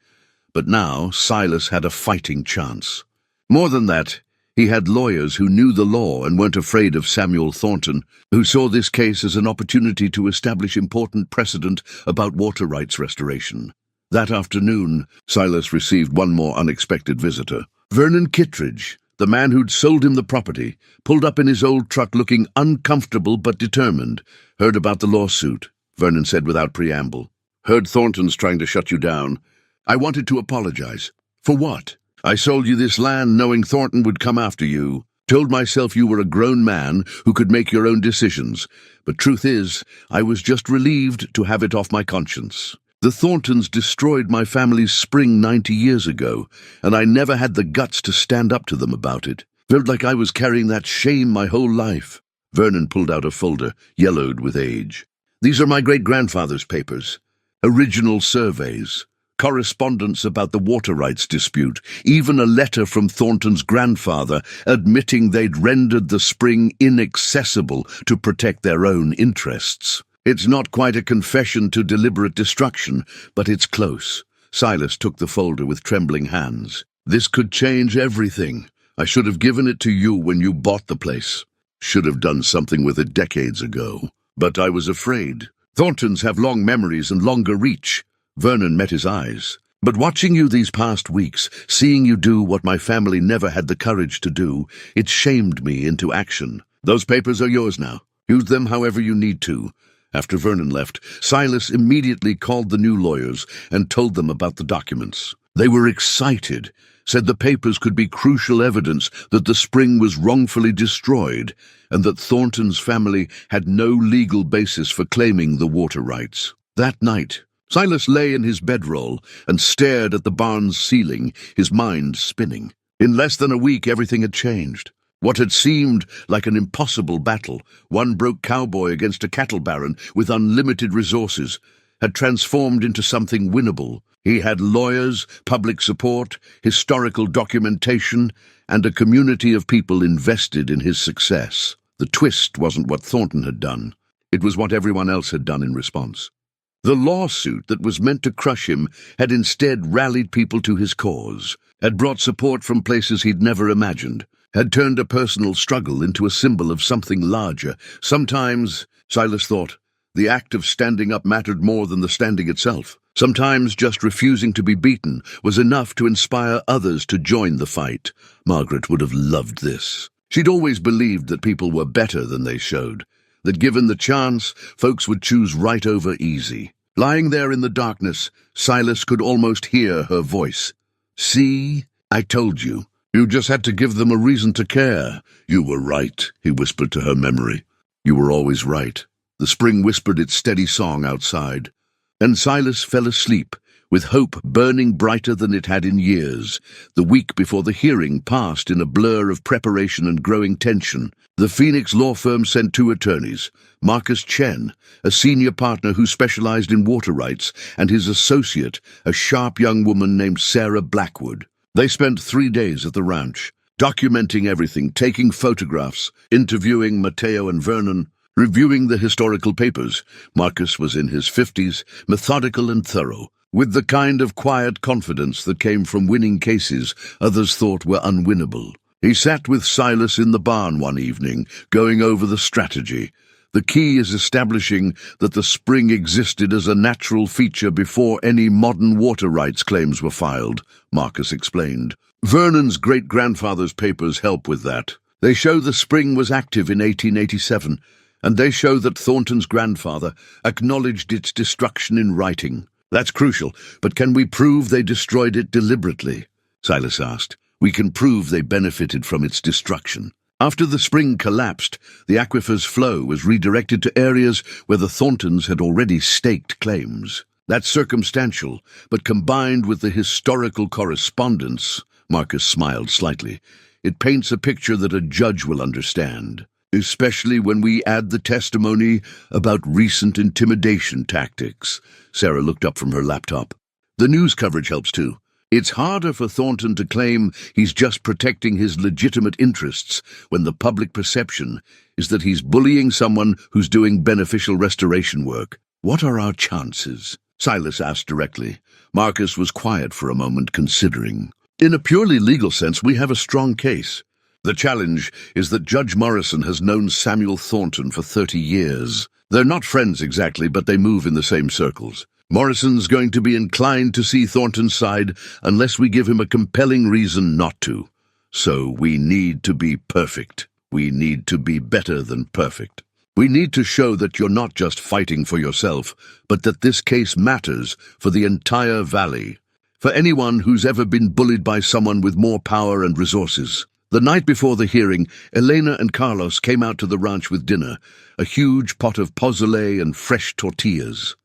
but now Silas had a fighting chance. More than that, he had lawyers who knew the law and weren't afraid of Samuel Thornton, who saw this case as an opportunity to establish important precedent about water rights restoration. That afternoon, Silas received one more unexpected visitor. Vernon Kittredge, the man who'd sold him the property, pulled up in his old truck looking uncomfortable but determined. "Heard about the lawsuit," Vernon said without preamble. "Heard Thornton's trying to shut you down. I wanted to apologize." "For what?" "I sold you this land knowing Thornton would come after you. Told myself you were a grown man who could make your own decisions. But truth is, I was just relieved to have it off my conscience." The Thorntons destroyed my family's spring 90 years ago, and I never had the guts to stand up to them about it. Felt like I was carrying that shame my whole life. Vernon pulled out a folder, yellowed with age. These are my great-grandfather's papers. Original surveys, correspondence about the water rights dispute, even a letter from Thornton's grandfather admitting they'd rendered the spring inaccessible to protect their own interests. It's not quite a confession to deliberate destruction, but it's close. Silas took the folder with trembling hands. This could change everything. I should have given it to you when you bought the place. Should have done something with it decades ago. But I was afraid. Thorntons have long memories and longer reach. Vernon met his eyes. But watching you these past weeks, seeing you do what my family never had the courage to do, it shamed me into action. Those papers are yours now. Use them however you need to. After Vernon left, Silas immediately called the new lawyers and told them about the documents. They were excited, said the papers could be crucial evidence that the spring was wrongfully destroyed and that Thornton's family had no legal basis for claiming the water rights. That night, Silas lay in his bedroll and stared at the barn's ceiling, his mind spinning. In less than a week, everything had changed. What had seemed like an impossible battle, one broke cowboy against a cattle baron with unlimited resources, had transformed into something winnable. He had lawyers, public support, historical documentation, and a community of people invested in his success. The twist wasn't what Thornton had done. It was what everyone else had done in response. The lawsuit that was meant to crush him had instead rallied people to his cause, had brought support from places he'd never imagined, had turned a personal struggle into a symbol of something larger. Sometimes, Silas thought, the act of standing up mattered more than the standing itself. Sometimes just refusing to be beaten was enough to inspire others to join the fight. Margaret would have loved this. She'd always believed that people were better than they showed, that given the chance, folks would choose right over easy. Lying there in the darkness, Silas could almost hear her voice. "See, I told you. You just had to give them a reason to care. You were right," he whispered to her memory. "You were always right." The spring whispered its steady song outside. And Silas fell asleep, with hope burning brighter than it had in years. The week before the hearing passed in a blur of preparation and growing tension. The Phoenix law firm sent 2 attorneys, Marcus Chen, a senior partner who specialized in water rights, and his associate, a sharp young woman named Sarah Blackwood. They spent 3 days at the ranch, documenting everything, taking photographs, interviewing Mateo and Vernon, reviewing the historical papers. Marcus was in his 50s, methodical and thorough, with the kind of quiet confidence that came from winning cases others thought were unwinnable. He sat with Silas in the barn one evening, going over the strategy. The key is establishing that the spring existed as a natural feature before any modern water rights claims were filed, Marcus explained. Vernon's great-grandfather's papers help with that. They show the spring was active in 1887, and they show that Thornton's grandfather acknowledged its destruction in writing. That's crucial, but can we prove they destroyed it deliberately? Silas asked. We can prove they benefited from its destruction. After the spring collapsed, the aquifer's flow was redirected to areas where the Thorntons had already staked claims. That's circumstantial, but combined with the historical correspondence, Marcus smiled slightly, it paints a picture that a judge will understand, especially when we add the testimony about recent intimidation tactics. Sarah looked up from her laptop. The news coverage helps too. It's harder for Thornton to claim he's just protecting his legitimate interests when the public perception is that he's bullying someone who's doing beneficial restoration work. What are our chances? Silas asked directly. Marcus was quiet for a moment, considering. In a purely legal sense, we have a strong case. The challenge is that Judge Morrison has known Samuel Thornton for 30 years. They're not friends exactly, but they move in the same circles. Morrison's going to be inclined to see Thornton's side unless we give him a compelling reason not to. So we need to be perfect. We need to be better than perfect. We need to show that you're not just fighting for yourself, but that this case matters for the entire valley, for anyone who's ever been bullied by someone with more power and resources. The night before the hearing, Elena and Carlos came out to the ranch with dinner, a huge pot of pozole and fresh tortillas.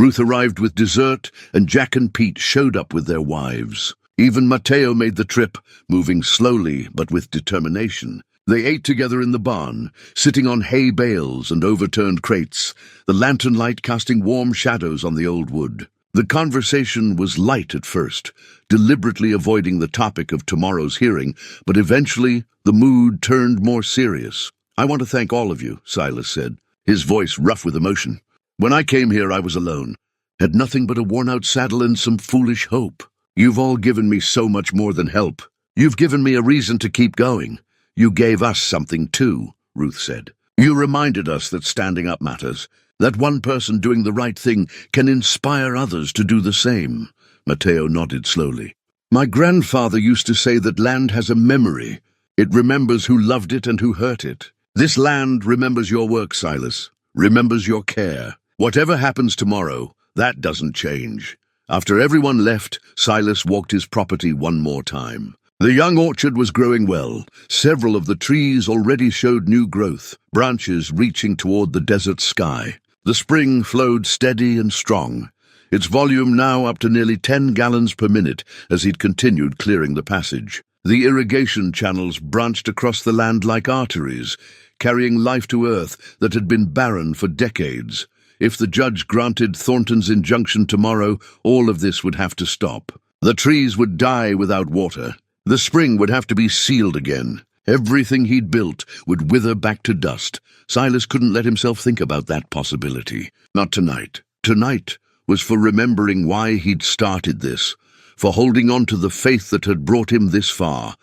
Ruth arrived with dessert, and Jack and Pete showed up with their wives. Even Mateo made the trip, moving slowly but with determination. They ate together in the barn, sitting on hay bales and overturned crates, the lantern light casting warm shadows on the old wood. The conversation was light at first, deliberately avoiding the topic of tomorrow's hearing, but eventually the mood turned more serious. "I want to thank all of you," Silas said, his voice rough with emotion. "When I came here, I was alone, had nothing but a worn-out saddle and some foolish hope. You've all given me so much more than help. You've given me a reason to keep going. You gave us something too," Ruth said. "You reminded us that standing up matters, that one person doing the right thing can inspire others to do the same." Mateo nodded slowly. "My grandfather used to say that land has a memory. It remembers who loved it and who hurt it. This land remembers your work, Silas, remembers your care. Whatever happens tomorrow, that doesn't change." After everyone left, Silas walked his property one more time. The young orchard was growing well. Several of the trees already showed new growth, branches reaching toward the desert sky. The spring flowed steady and strong, its volume now up to nearly 10 gallons per minute as he'd continued clearing the passage. The irrigation channels branched across the land like arteries, carrying life to earth that had been barren for decades. If the judge granted Thornton's injunction tomorrow, all of this would have to stop. The trees would die without water. The spring would have to be sealed again. Everything he'd built would wither back to dust. Silas couldn't let himself think about that possibility. Not tonight. Tonight was for remembering why he'd started this, for holding on to the faith that had brought him this far.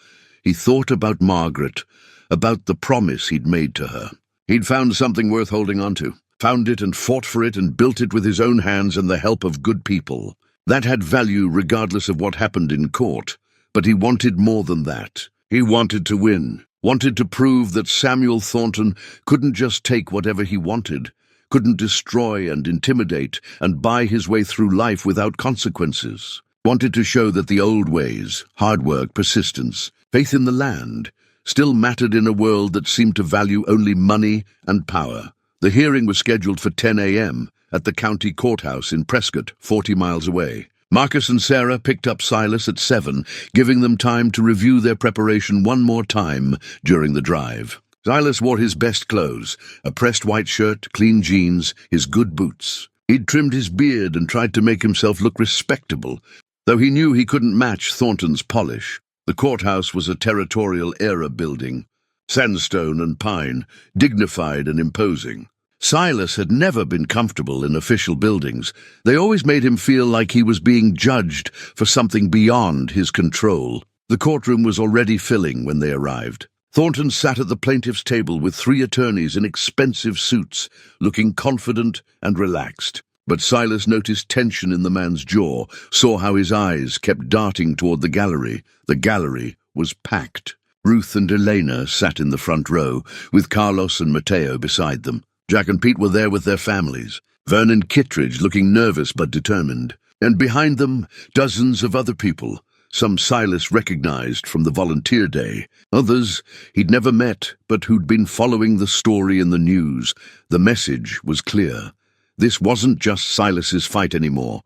He thought about Margaret, about the promise he'd made to her. He'd found something worth holding on to. Found it and fought for it and built it with his own hands and the help of good people. That had value regardless of what happened in court. But he wanted more than that. He wanted to win, wanted to prove that Samuel Thornton couldn't just take whatever he wanted, couldn't destroy and intimidate and buy his way through life without consequences. Wanted to show that the old ways, hard work, persistence, faith in the land, still mattered in a world that seemed to value only money and power. The hearing was scheduled for 10 a.m. at the county courthouse in Prescott, 40 miles away. Marcus and Sarah picked up Silas at 7, giving them time to review their preparation one more time during the drive. Silas wore his best clothes, a pressed white shirt, clean jeans, his good boots. He'd trimmed his beard and tried to make himself look respectable, though he knew he couldn't match Thornton's polish. The courthouse was a territorial-era building, sandstone and pine, dignified and imposing. Silas had never been comfortable in official buildings. They always made him feel like he was being judged for something beyond his control. The courtroom was already filling when they arrived. Thornton sat at the plaintiff's table with 3 attorneys in expensive suits, looking confident and relaxed. But Silas noticed tension in the man's jaw, saw how his eyes kept darting toward the gallery. The gallery was packed. Ruth and Elena sat in the front row, with Carlos and Mateo beside them. Jack and Pete were there with their families, Vernon Kittredge looking nervous but determined. And behind them, dozens of other people, some Silas recognized from the volunteer day, others he'd never met but who'd been following the story in the news. The message was clear. This wasn't just Silas's fight anymore.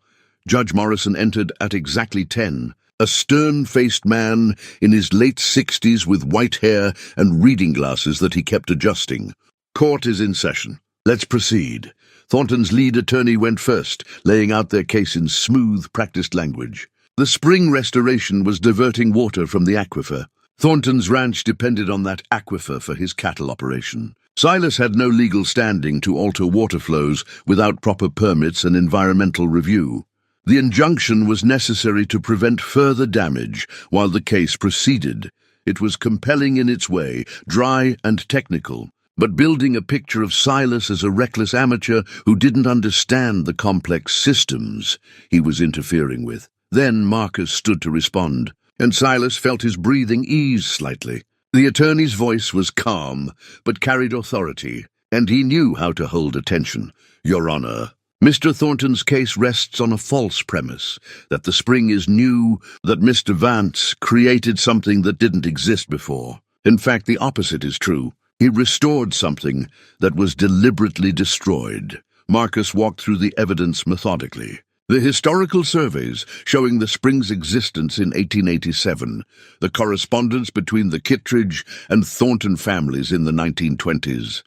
Judge Morrison entered at exactly 10, a stern-faced man in his late 60s with white hair and reading glasses that he kept adjusting. "Court is in session. Let's proceed." Thornton's lead attorney went first, laying out their case in smooth, practiced language. The spring restoration was diverting water from the aquifer. Thornton's ranch depended on that aquifer for his cattle operation. Silas had no legal standing to alter water flows without proper permits and environmental review. The injunction was necessary to prevent further damage while the case proceeded. It was compelling in its way, dry and technical, but building a picture of Silas as a reckless amateur who didn't understand the complex systems he was interfering with. Then Marcus stood to respond, and Silas felt his breathing ease slightly. The attorney's voice was calm, but carried authority, and he knew how to hold attention. "Your Honor, Mr. Thornton's case rests on a false premise, that the spring is new, that Mr. Vance created something that didn't exist before. In fact, the opposite is true. He restored something that was deliberately destroyed. Marcus walked through the evidence methodically. The historical surveys showing the spring's existence in 1887, the correspondence between the Kittredge and Thornton families in the 1920s,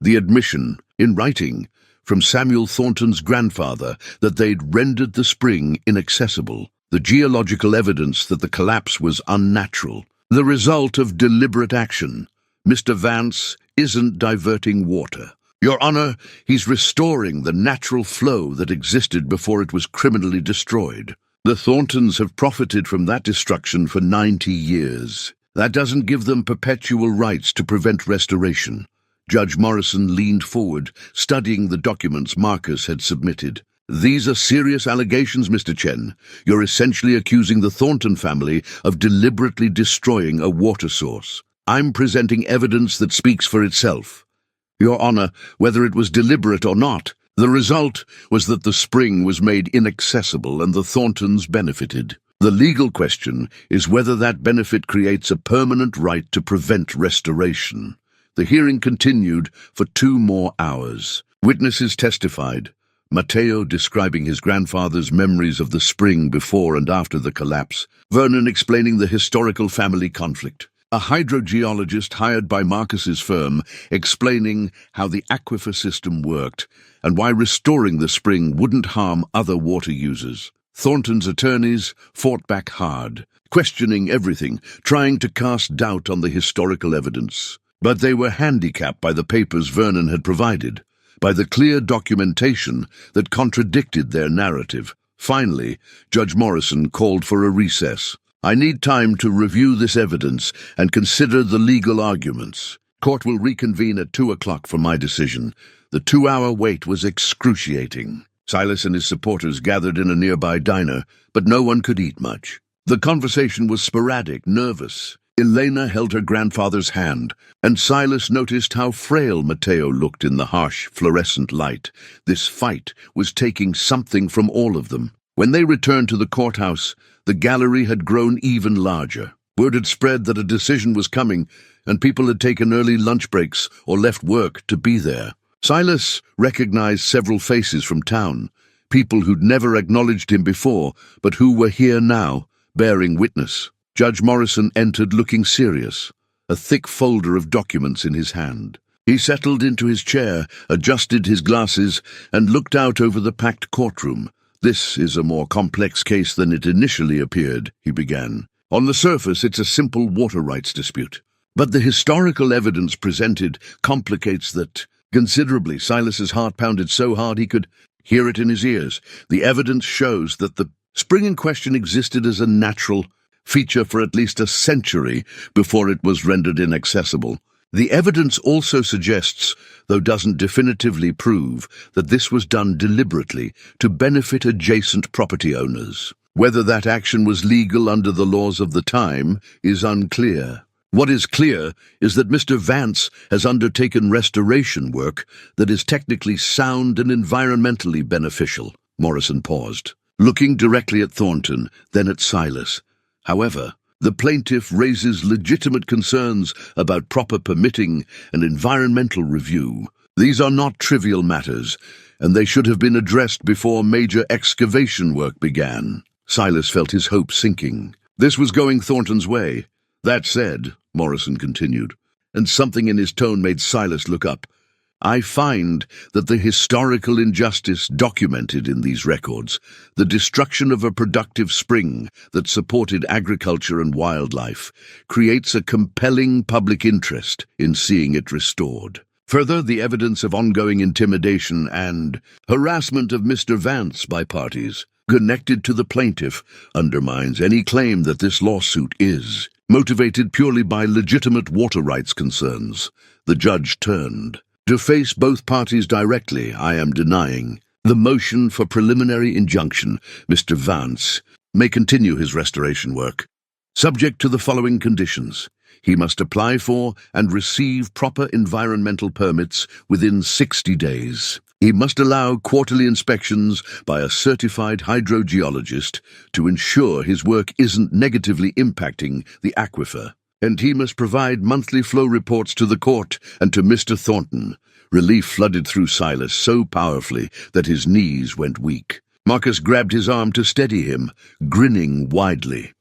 the admission, in writing, from Samuel Thornton's grandfather that they'd rendered the spring inaccessible, the geological evidence that the collapse was unnatural, the result of deliberate action. Mr. Vance isn't diverting water. Your Honor, he's restoring the natural flow that existed before it was criminally destroyed. The Thorntons have profited from that destruction for 90 years. That doesn't give them perpetual rights to prevent restoration. Judge Morrison leaned forward, studying the documents Marcus had submitted. These are serious allegations, Mr. Chen. You're essentially accusing the Thornton family of deliberately destroying a water source. I'm presenting evidence that speaks for itself. Your Honor, whether it was deliberate or not, the result was that the spring was made inaccessible and the Thorntons benefited. The legal question is whether that benefit creates a permanent right to prevent restoration. The hearing continued for 2 more hours. Witnesses testified. Mateo describing his grandfather's memories of the spring before and after the collapse. Vernon explaining the historical family conflict. A hydrogeologist hired by Marcus's firm explaining how the aquifer system worked and why restoring the spring wouldn't harm other water users. Thornton's attorneys fought back hard, questioning everything, trying to cast doubt on the historical evidence. But they were handicapped by the papers Vernon had provided, by the clear documentation that contradicted their narrative. Finally, Judge Morrison called for a recess. I need time to review this evidence and consider the legal arguments. Court will reconvene at 2 o'clock for my decision. The 2-hour wait was excruciating. Silas and his supporters gathered in a nearby diner, but no one could eat much. The conversation was sporadic, nervous. Elena held her grandfather's hand, and Silas noticed how frail Mateo looked in the harsh, fluorescent light. This fight was taking something from all of them. When they returned to the courthouse, the gallery had grown even larger. Word had spread that a decision was coming, and people had taken early lunch breaks or left work to be there. Silas recognized several faces from town, people who'd never acknowledged him before, but who were here now, bearing witness. Judge Morrison entered looking serious, a thick folder of documents in his hand. He settled into his chair, adjusted his glasses, and looked out over the packed courtroom. This is a more complex case than it initially appeared, he began. On the surface, it's a simple water rights dispute. But the historical evidence presented complicates that considerably. Silas's heart pounded so hard he could hear it in his ears. The evidence shows that the spring in question existed as a natural feature for at least a century before it was rendered inaccessible. The evidence also suggests, though doesn't definitively prove, that this was done deliberately to benefit adjacent property owners. Whether that action was legal under the laws of the time is unclear. What is clear is that Mr. Vance has undertaken restoration work that is technically sound and environmentally beneficial. Morrison paused, looking directly at Thornton, then at Silas. However, the plaintiff raises legitimate concerns about proper permitting and environmental review. These are not trivial matters, and they should have been addressed before major excavation work began. Silas felt his hopes sinking. This was going Thornton's way. That said, Morrison continued, and something in his tone made Silas look up, I find that the historical injustice documented in these records, the destruction of a productive spring that supported agriculture and wildlife, creates a compelling public interest in seeing it restored. Further, the evidence of ongoing intimidation and harassment of Mr. Vance by parties connected to the plaintiff undermines any claim that this lawsuit is motivated purely by legitimate water rights concerns. The judge turned. To face both parties directly, I am denying the motion for preliminary injunction. Mr. Vance may continue his restoration work, subject to the following conditions. He must apply for and receive proper environmental permits within 60 days. He must allow quarterly inspections by a certified hydrogeologist to ensure his work isn't negatively impacting the aquifer. And he must provide monthly flow reports to the court and to Mr. Thornton, Relief flooded through Silas so powerfully that his knees went weak. Marcus grabbed his arm to steady him, grinning widely.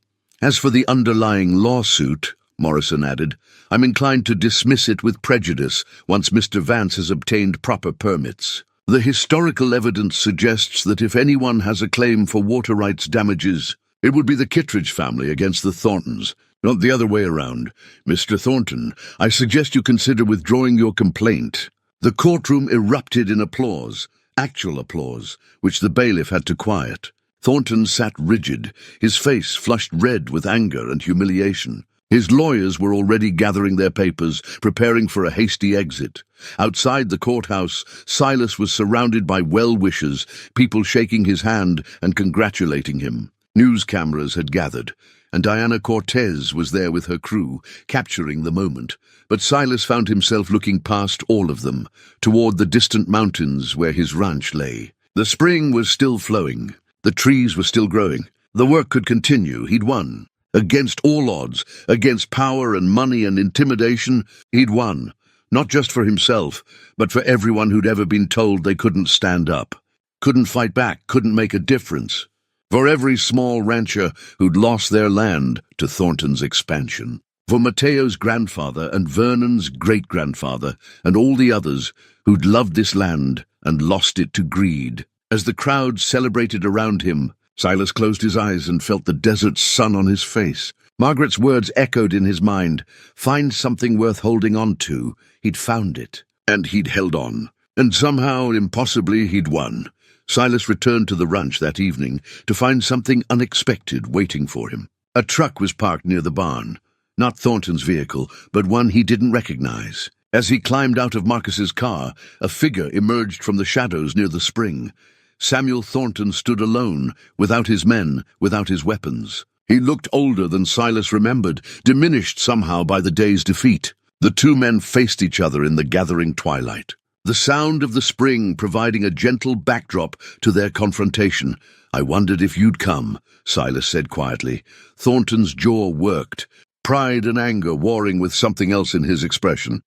"As for the underlying lawsuit," Morrison added, "I'm inclined to dismiss it with prejudice once Mr. Vance has obtained proper permits. The historical evidence suggests that if anyone has a claim for water rights damages, it would be the Kittredge family against the Thorntons, not the other way around. Mr. Thornton, I suggest you consider withdrawing your complaint." The courtroom erupted in applause, actual applause, which the bailiff had to quiet. Thornton sat rigid, his face flushed red with anger and humiliation. His lawyers were already gathering their papers, preparing for a hasty exit. Outside the courthouse, Silas was surrounded by well-wishers, people shaking his hand and congratulating him. News cameras had gathered, and Diana Cortez was there with her crew, capturing the moment. But Silas found himself looking past all of them, toward the distant mountains where his ranch lay. The spring was still flowing. The trees were still growing. The work could continue. He'd won. Against all odds, against power and money and intimidation, he'd won. Not just for himself, but for everyone who'd ever been told they couldn't stand up, couldn't fight back, couldn't make a difference. For every small rancher who'd lost their land to Thornton's expansion. For Mateo's grandfather and Vernon's great-grandfather and all the others who'd loved this land and lost it to greed. As the crowd celebrated around him, Silas closed his eyes and felt the desert sun on his face. Margaret's words echoed in his mind. Find something worth holding on to. He'd found it. And he'd held on. And somehow, impossibly, he'd won. Silas returned to the ranch that evening to find something unexpected waiting for him. A truck was parked near the barn. Not Thornton's vehicle, but one he didn't recognize. As he climbed out of Marcus's car, a figure emerged from the shadows near the spring. Samuel Thornton stood alone, without his men, without his weapons. He looked older than Silas remembered, diminished somehow by the day's defeat. The two men faced each other in the gathering twilight. The sound of the spring providing a gentle backdrop to their confrontation. "I wondered if you'd come," Silas said quietly. Thornton's jaw worked, pride and anger warring with something else in his expression.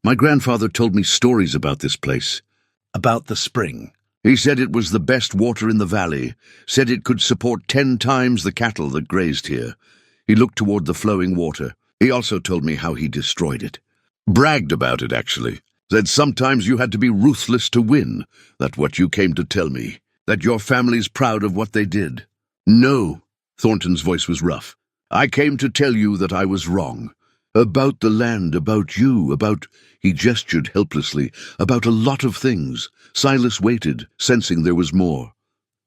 "My grandfather told me stories about this place, about the spring. He said it was the best water in the valley, said it could support 10 times the cattle that grazed here." He looked toward the flowing water. "He also told me how he destroyed it. Bragged about it, actually. Said sometimes you had to be ruthless to win. That's what you came to tell me. That your family's proud of what they did." "No," Thornton's voice was rough. "I came to tell you that I was wrong. About the land, about you, about—" He gestured helplessly. "About a lot of things." Silas waited, sensing there was more.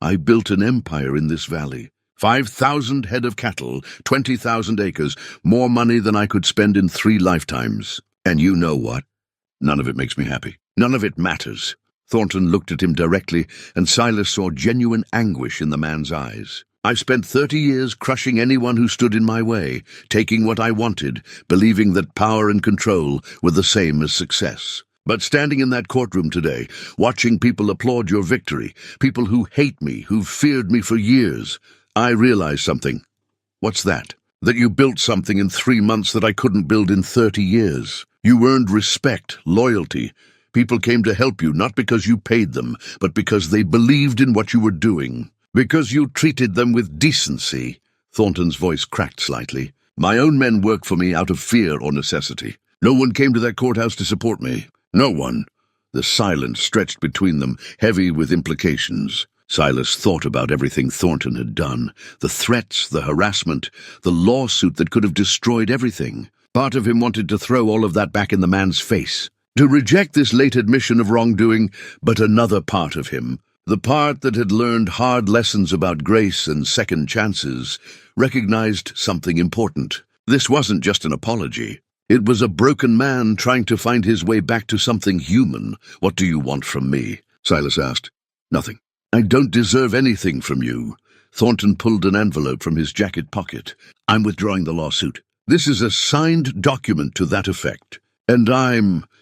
"I built an empire in this valley. 5,000 head of cattle, 20,000 acres, more money than I could spend in 3 lifetimes. And you know what? None of it makes me happy. None of it matters." Thornton looked at him directly, and Silas saw genuine anguish in the man's eyes. "I've spent 30 years crushing anyone who stood in my way, taking what I wanted, believing that power and control were the same as success. But standing in that courtroom today, watching people applaud your victory, people who hate me, who've feared me for years, I realize something." "What's that?" "That you built something in 3 months that I couldn't build in 30 years. You earned respect, loyalty. People came to help you not because you paid them, but because they believed in what you were doing. Because you treated them with decency." Thornton's voice cracked slightly. "My own men worked for me out of fear or necessity. No one came to that courthouse to support me. No one." The silence stretched between them, heavy with implications. Silas thought about everything Thornton had done. The threats, the harassment, the lawsuit that could have destroyed everything. Part of him wanted to throw all of that back in the man's face. To reject this late admission of wrongdoing, but another part of him, the part that had learned hard lessons about grace and second chances, recognized something important. This wasn't just an apology. It was a broken man trying to find his way back to something human. "What do you want from me?" Silas asked. "Nothing. I don't deserve anything from you." Thornton pulled an envelope from his jacket pocket. "I'm withdrawing the lawsuit. This is a signed document to that effect. And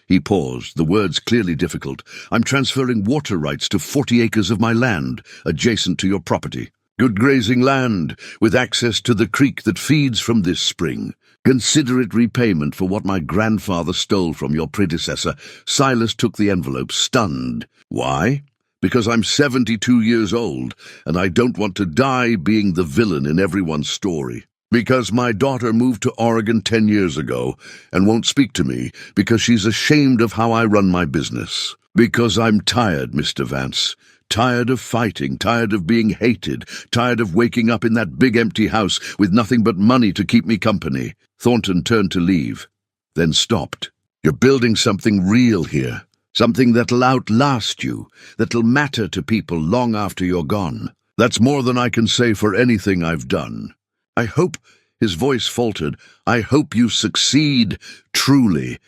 He paused, the words clearly difficult. "I'm transferring water rights to 40 acres of my land, adjacent to your property. Good grazing land, with access to the creek that feeds from this spring. Consider it repayment for what my grandfather stole from your predecessor." Silas took the envelope, stunned. "Why?" "Because I'm 72 years old, and I don't want to die being the villain in everyone's story. Because my daughter moved to Oregon 10 years ago and won't speak to me because she's ashamed of how I run my business. Because I'm tired, Mr. Vance. Tired of fighting, tired of being hated, tired of waking up in that big empty house with nothing but money to keep me company." Thornton turned to leave, then stopped. "You're building something real here. Something that'll outlast you, that'll matter to people long after you're gone. That's more than I can say for anything I've done. I hope," his voice faltered, "I hope you succeed, truly."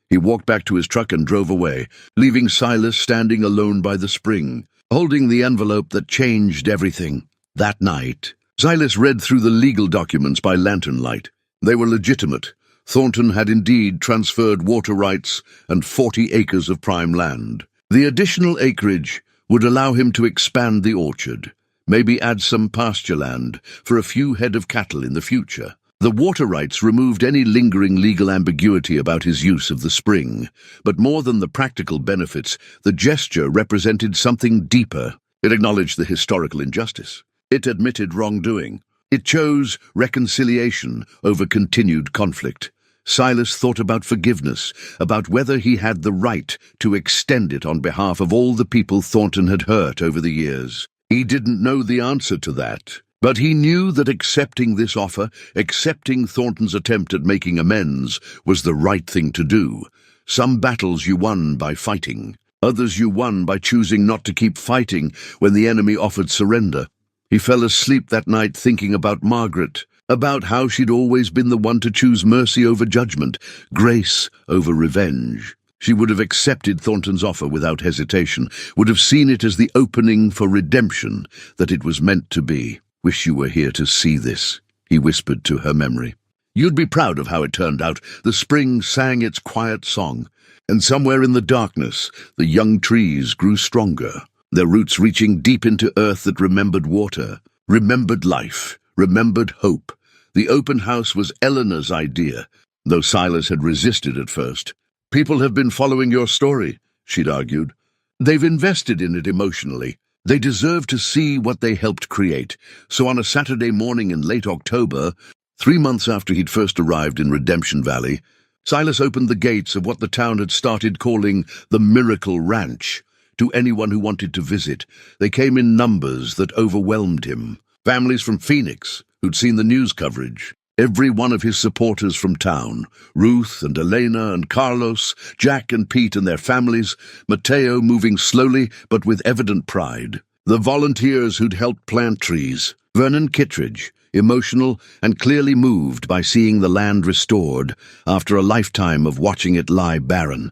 He walked back to his truck and drove away, leaving Silas standing alone by the spring, holding the envelope that changed everything. That night, Silas read through the legal documents by lantern light. They were legitimate. Thornton had indeed transferred water rights and 40 acres of prime land. The additional acreage would allow him to expand the orchard, maybe add some pasture land for a few head of cattle in the future. The water rights removed any lingering legal ambiguity about his use of the spring, but more than the practical benefits, the gesture represented something deeper. It acknowledged the historical injustice. It admitted wrongdoing. It chose reconciliation over continued conflict. Silas thought about forgiveness, about whether he had the right to extend it on behalf of all the people Thornton had hurt over the years. He didn't know the answer to that, but he knew that accepting this offer, accepting Thornton's attempt at making amends, was the right thing to do. Some battles you won by fighting. Others you won by choosing not to keep fighting when the enemy offered surrender. He fell asleep that night thinking about Margaret, about how she'd always been the one to choose mercy over judgment, grace over revenge. She would have accepted Thornton's offer without hesitation, would have seen it as the opening for redemption that it was meant to be. "Wish you were here to see this," he whispered to her memory. "You'd be proud of how it turned out." The spring sang its quiet song, and somewhere in the darkness, the young trees grew stronger, their roots reaching deep into earth that remembered water, remembered life, remembered hope. The open house was Eleanor's idea, though Silas had resisted at first. "People have been following your story," she'd argued. "They've invested in it emotionally. They deserve to see what they helped create." So on a Saturday morning in late October, 3 months after he'd first arrived in Redemption Valley, Silas opened the gates of what the town had started calling the Miracle Ranch to anyone who wanted to visit. They came in numbers that overwhelmed him. Families from Phoenix, who'd seen the news coverage. Every one of his supporters from town, Ruth and Elena and Carlos, Jack and Pete and their families, Mateo moving slowly but with evident pride. The volunteers who'd helped plant trees, Vernon Kittredge, emotional and clearly moved by seeing the land restored after a lifetime of watching it lie barren.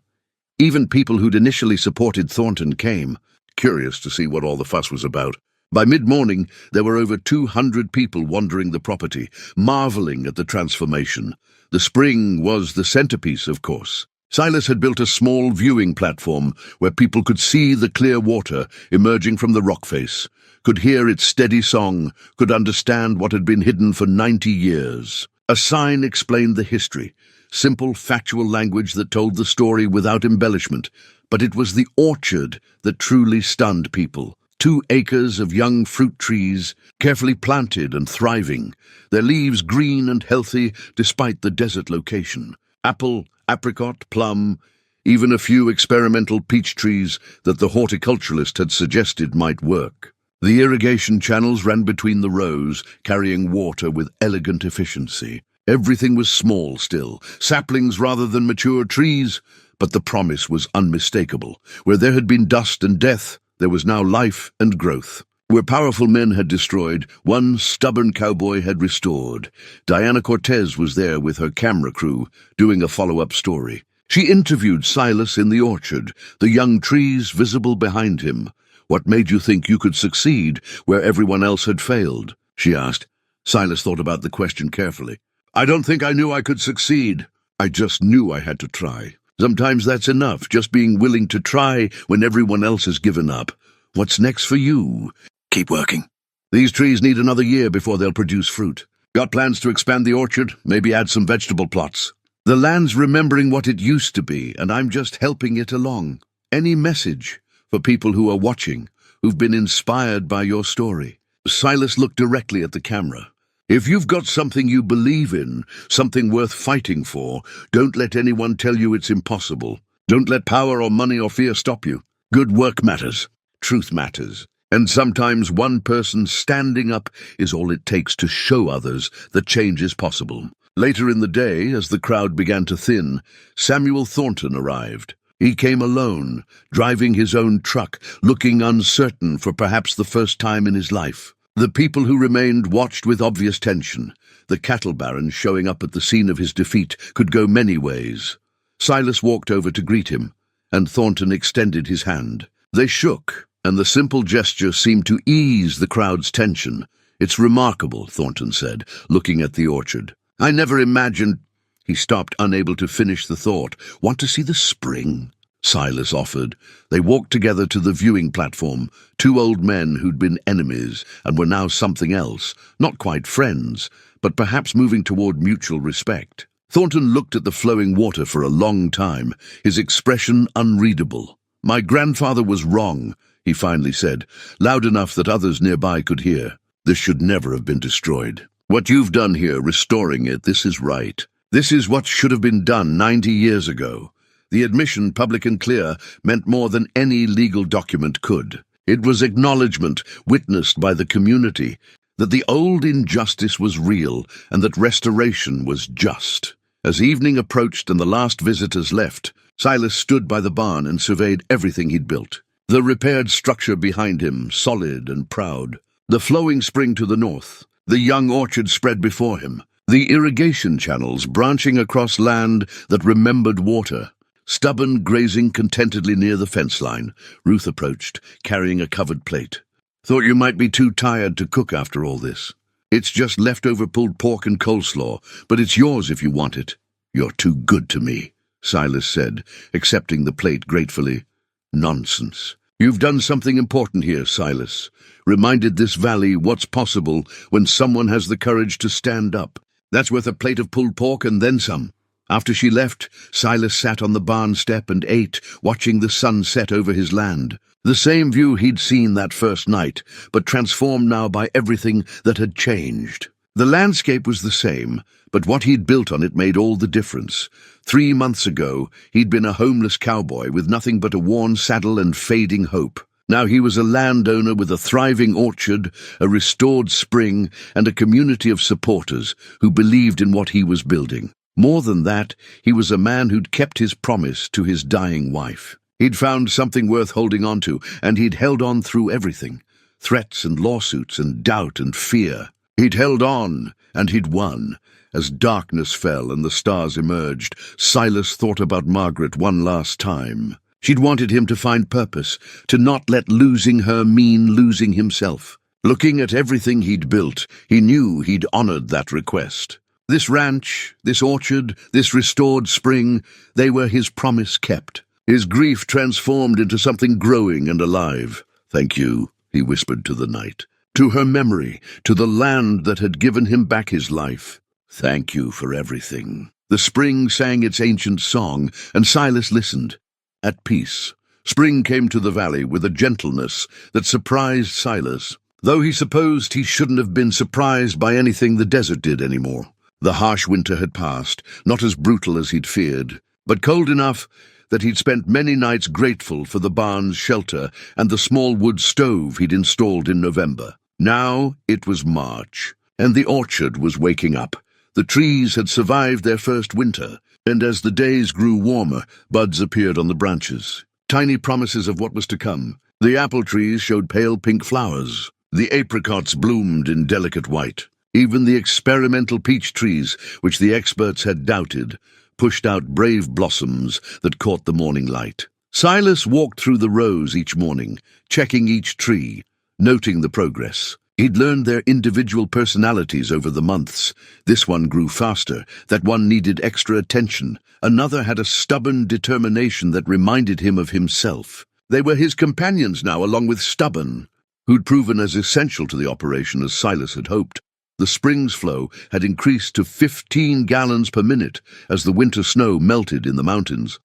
Even people who'd initially supported Thornton came, curious to see what all the fuss was about. By mid-morning, there were over 200 people wandering the property, marveling at the transformation. The spring was the centerpiece, of course. Silas had built a small viewing platform where people could see the clear water emerging from the rock face, could hear its steady song, could understand what had been hidden for 90 years. A sign explained the history, simple, factual language that told the story without embellishment, but it was the orchard that truly stunned people. 2 acres of young fruit trees, carefully planted and thriving, their leaves green and healthy despite the desert location. Apple, apricot, plum, even a few experimental peach trees that the horticulturalist had suggested might work. The irrigation channels ran between the rows, carrying water with elegant efficiency. Everything was small still, saplings rather than mature trees, but the promise was unmistakable. Where there had been dust and death, there was now life and growth. Where powerful men had destroyed, one stubborn cowboy had restored. Diana Cortez was there with her camera crew, doing a follow-up story. She interviewed Silas in the orchard, the young trees visible behind him. "What made you think you could succeed where everyone else had failed?" she asked. Silas thought about the question carefully. "I don't think I knew I could succeed. I just knew I had to try. Sometimes that's enough, just being willing to try when everyone else has given up. What's next for you?" "Keep working. These trees need another year before they'll produce fruit. Got plans to expand the orchard? Maybe add some vegetable plots? The land's remembering what it used to be, and I'm just helping it along. Any message for people who are watching, who've been inspired by your story? Silas looked directly at the camera. If you've got something you believe in, something worth fighting for, don't let anyone tell you it's impossible. Don't let power or money or fear stop you. Good work matters. Truth matters. And sometimes one person standing up is all it takes to show others that change is possible. Later in the day, as the crowd began to thin, Samuel Thornton arrived. He came alone, driving his own truck, looking uncertain for perhaps the first time in his life. The people who remained watched with obvious tension. The cattle baron showing up at the scene of his defeat could go many ways. Silas walked over to greet him, and Thornton extended his hand. They shook, and the simple gesture seemed to ease the crowd's tension. It's remarkable, Thornton said, looking at the orchard. I never imagined— He stopped, unable to finish the thought. Want to see the spring? Silas offered. They walked together to the viewing platform, two old men who'd been enemies and were now something else, not quite friends, but perhaps moving toward mutual respect. Thornton looked at the flowing water for a long time, his expression unreadable. My grandfather was wrong, he finally said, loud enough that others nearby could hear. This should never have been destroyed. What you've done here, restoring it, this is right. This is what should have been done 90 years ago. The admission, public and clear, meant more than any legal document could. It was acknowledgement, witnessed by the community, that the old injustice was real and that restoration was just. As evening approached and the last visitors left, Silas stood by the barn and surveyed everything he'd built. The repaired structure behind him, solid and proud. The flowing spring to the north. The young orchard spread before him. The irrigation channels branching across land that remembered water. Stubborn grazing contentedly near the fence line. Ruth approached, carrying a covered plate. Thought you might be too tired to cook after all this. It's just leftover pulled pork and coleslaw, but it's yours if you want it. You're too good to me, Silas said, accepting the plate gratefully. Nonsense. You've done something important here, Silas. Reminded this valley what's possible when someone has the courage to stand up. That's worth a plate of pulled pork and then some. After she left, Silas sat on the barn step and ate, watching the sun set over his land. The same view he'd seen that first night, but transformed now by everything that had changed. The landscape was the same, but what he'd built on it made all the difference. 3 months ago, he'd been a homeless cowboy with nothing but a worn saddle and fading hope. Now he was a landowner with a thriving orchard, a restored spring, and a community of supporters who believed in what he was building. More than that, he was a man who'd kept his promise to his dying wife. He'd found something worth holding on to, and he'd held on through everything. Threats and lawsuits and doubt and fear. He'd held on, and he'd won. As darkness fell and the stars emerged, Silas thought about Margaret one last time. She'd wanted him to find purpose, to not let losing her mean losing himself. Looking at everything he'd built, he knew he'd honored that request. This ranch, this orchard, this restored spring, they were his promise kept. His grief transformed into something growing and alive. Thank you, he whispered to the night. To her memory, to the land that had given him back his life. Thank you for everything. The spring sang its ancient song, and Silas listened. At peace, spring came to the valley with a gentleness that surprised Silas, though he supposed he shouldn't have been surprised by anything the desert did anymore. The harsh winter had passed, not as brutal as he'd feared, but cold enough that he'd spent many nights grateful for the barn's shelter and the small wood stove he'd installed in November. Now it was March, and the orchard was waking up. The trees had survived their first winter, and as the days grew warmer, buds appeared on the branches. Tiny promises of what was to come. The apple trees showed pale pink flowers. The apricots bloomed in delicate white. Even the experimental peach trees, which the experts had doubted, pushed out brave blossoms that caught the morning light. Silas walked through the rows each morning, checking each tree, noting the progress. He'd learned their individual personalities over the months. This one grew faster, that one needed extra attention. Another had a stubborn determination that reminded him of himself. They were his companions now, along with Stubborn, who'd proven as essential to the operation as Silas had hoped. The spring's flow had increased to 15 gallons per minute as the winter snow melted in the mountains.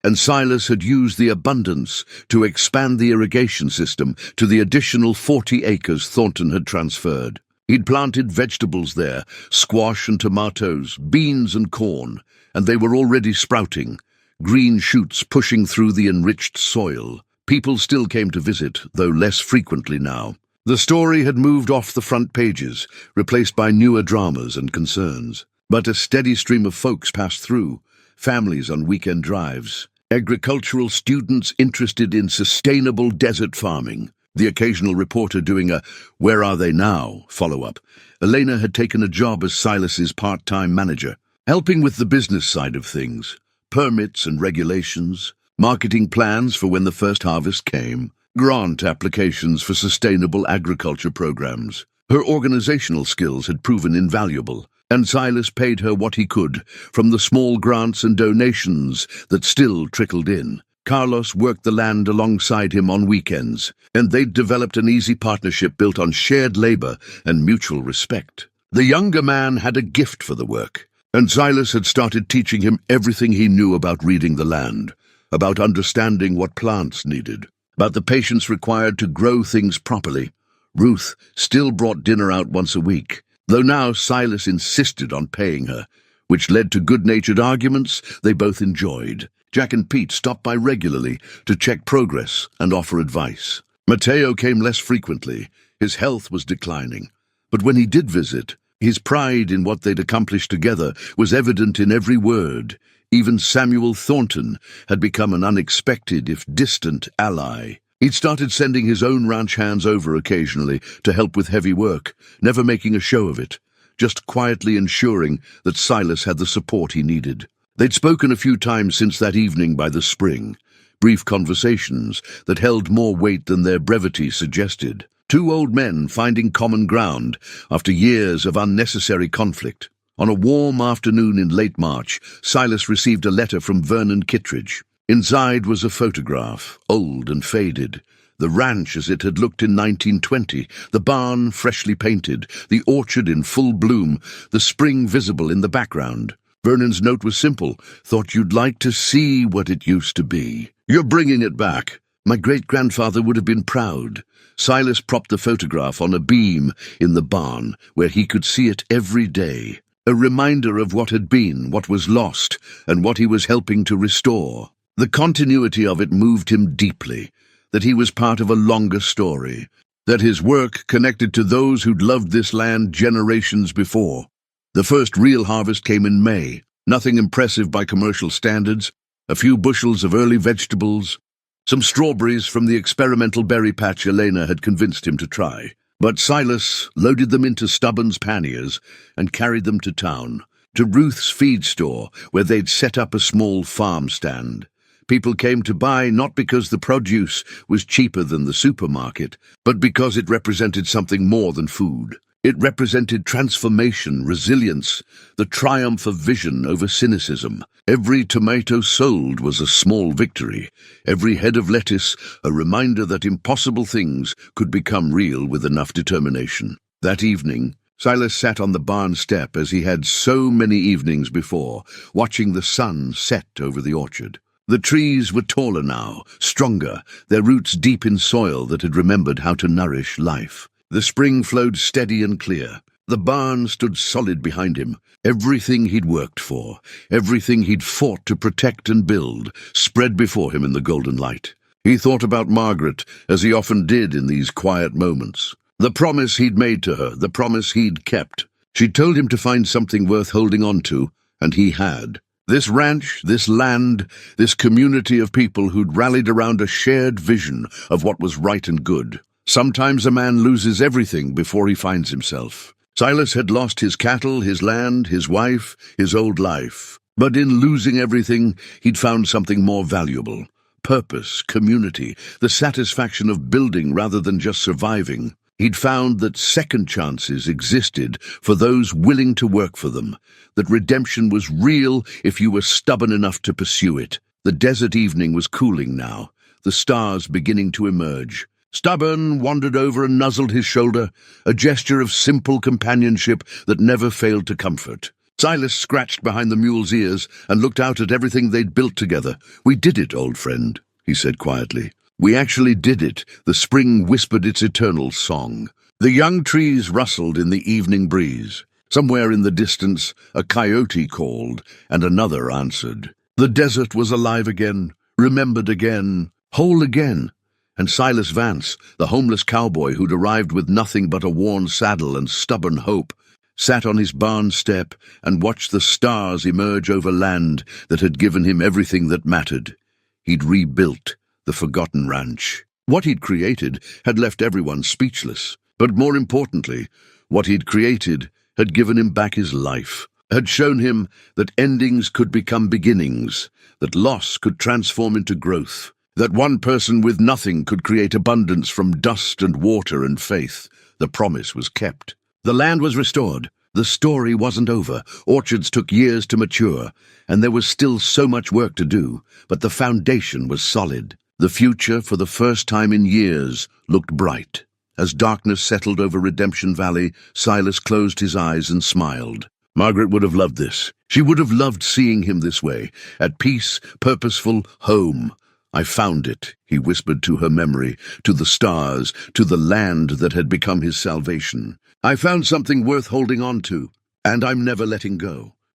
And Silas had used the abundance to expand the irrigation system to the additional 40 acres Thornton had transferred. He'd planted vegetables there, squash and tomatoes, beans and corn, and they were already sprouting, green shoots pushing through the enriched soil. People still came to visit, though less frequently now. The story had moved off the front pages, replaced by newer dramas and concerns. But a steady stream of folks passed through, families on weekend drives, agricultural students interested in sustainable desert farming, the occasional reporter doing a "Where are they now?" follow-up. Elena had taken a job as Silas's part-time manager, helping with the business side of things, permits and regulations, marketing plans for when the first harvest came, grant applications for sustainable agriculture programs. Her organizational skills had proven invaluable, and Silas paid her what he could from the small grants and donations that still trickled in. Carlos worked the land alongside him on weekends, and they'd developed an easy partnership built on shared labor and mutual respect. The younger man had a gift for the work, and Silas had started teaching him everything he knew about reading the land, about understanding what plants needed, about the patience required to grow things properly. Ruth still brought dinner out once a week, though now Silas insisted on paying her, which led to good-natured arguments they both enjoyed. Jack and Pete stopped by regularly to check progress and offer advice. Mateo came less frequently. His health was declining. But when he did visit, his pride in what they'd accomplished together was evident in every word. Even Samuel Thornton had become an unexpected, if distant, ally. He'd started sending his own ranch hands over occasionally to help with heavy work, never making a show of it, just quietly ensuring that Silas had the support he needed. They'd spoken a few times since that evening by the spring, brief conversations that held more weight than their brevity suggested. Two old men finding common ground after years of unnecessary conflict. On a warm afternoon in late March, Silas received a letter from Vernon Kittredge. Inside was a photograph, old and faded. The ranch as it had looked in 1920, the barn freshly painted, the orchard in full bloom, the spring visible in the background. Vernon's note was simple. "Thought you'd like to see what it used to be. You're bringing it back. My great-grandfather would have been proud." Silas propped the photograph on a beam in the barn, where he could see it every day. A reminder of what had been, what was lost, and what he was helping to restore. The continuity of it moved him deeply, that he was part of a longer story, that his work connected to those who'd loved this land generations before. The first real harvest came in May, nothing impressive by commercial standards, a few bushels of early vegetables, some strawberries from the experimental berry patch Elena had convinced him to try. But Silas loaded them into Stubborn's panniers and carried them to town, to Ruth's feed store, where they'd set up a small farm stand. People came to buy not because the produce was cheaper than the supermarket, but because it represented something more than food. It represented transformation, resilience, the triumph of vision over cynicism. Every tomato sold was a small victory. Every head of lettuce a reminder that impossible things could become real with enough determination. That evening, Silas sat on the barn step as he had so many evenings before, watching the sun set over the orchard. The trees were taller now, stronger, their roots deep in soil that had remembered how to nourish life. The spring flowed steady and clear. The barn stood solid behind him. Everything he'd worked for, everything he'd fought to protect and build, spread before him in the golden light. He thought about Margaret, as he often did in these quiet moments. The promise he'd made to her, the promise he'd kept. She'd told him to find something worth holding on to, and he had. This ranch, this land, this community of people who'd rallied around a shared vision of what was right and good. Sometimes a man loses everything before he finds himself. Silas had lost his cattle, his land, his wife, his old life. But in losing everything, he'd found something more valuable. Purpose, community, the satisfaction of building rather than just surviving. He'd found that second chances existed for those willing to work for them, that redemption was real if you were stubborn enough to pursue it. The desert evening was cooling now, the stars beginning to emerge. Stubborn wandered over and nuzzled his shoulder, a gesture of simple companionship that never failed to comfort. Silas scratched behind the mule's ears and looked out at everything they'd built together. "We did it, old friend," he said quietly. "We actually did it." The spring whispered its eternal song. The young trees rustled in the evening breeze. Somewhere in the distance, a coyote called, and another answered. The desert was alive again, remembered again, whole again. And Silas Vance, the homeless cowboy who'd arrived with nothing but a worn saddle and stubborn hope, sat on his barn step and watched the stars emerge over land that had given him everything that mattered. He'd rebuilt the forgotten ranch. What he'd created had left everyone speechless. But more importantly, what he'd created had given him back his life, had shown him that endings could become beginnings, that loss could transform into growth, that one person with nothing could create abundance from dust and water and faith. The promise was kept. The land was restored. The story wasn't over. Orchards took years to mature, and there was still so much work to do, but the foundation was solid. The future, for the first time in years, looked bright. As darkness settled over Redemption Valley, Silas closed his eyes and smiled. Margaret would have loved this. She would have loved seeing him this way, at peace, purposeful, home. "I found it," he whispered to her memory, to the stars, to the land that had become his salvation. "I found something worth holding on to, and I'm never letting go."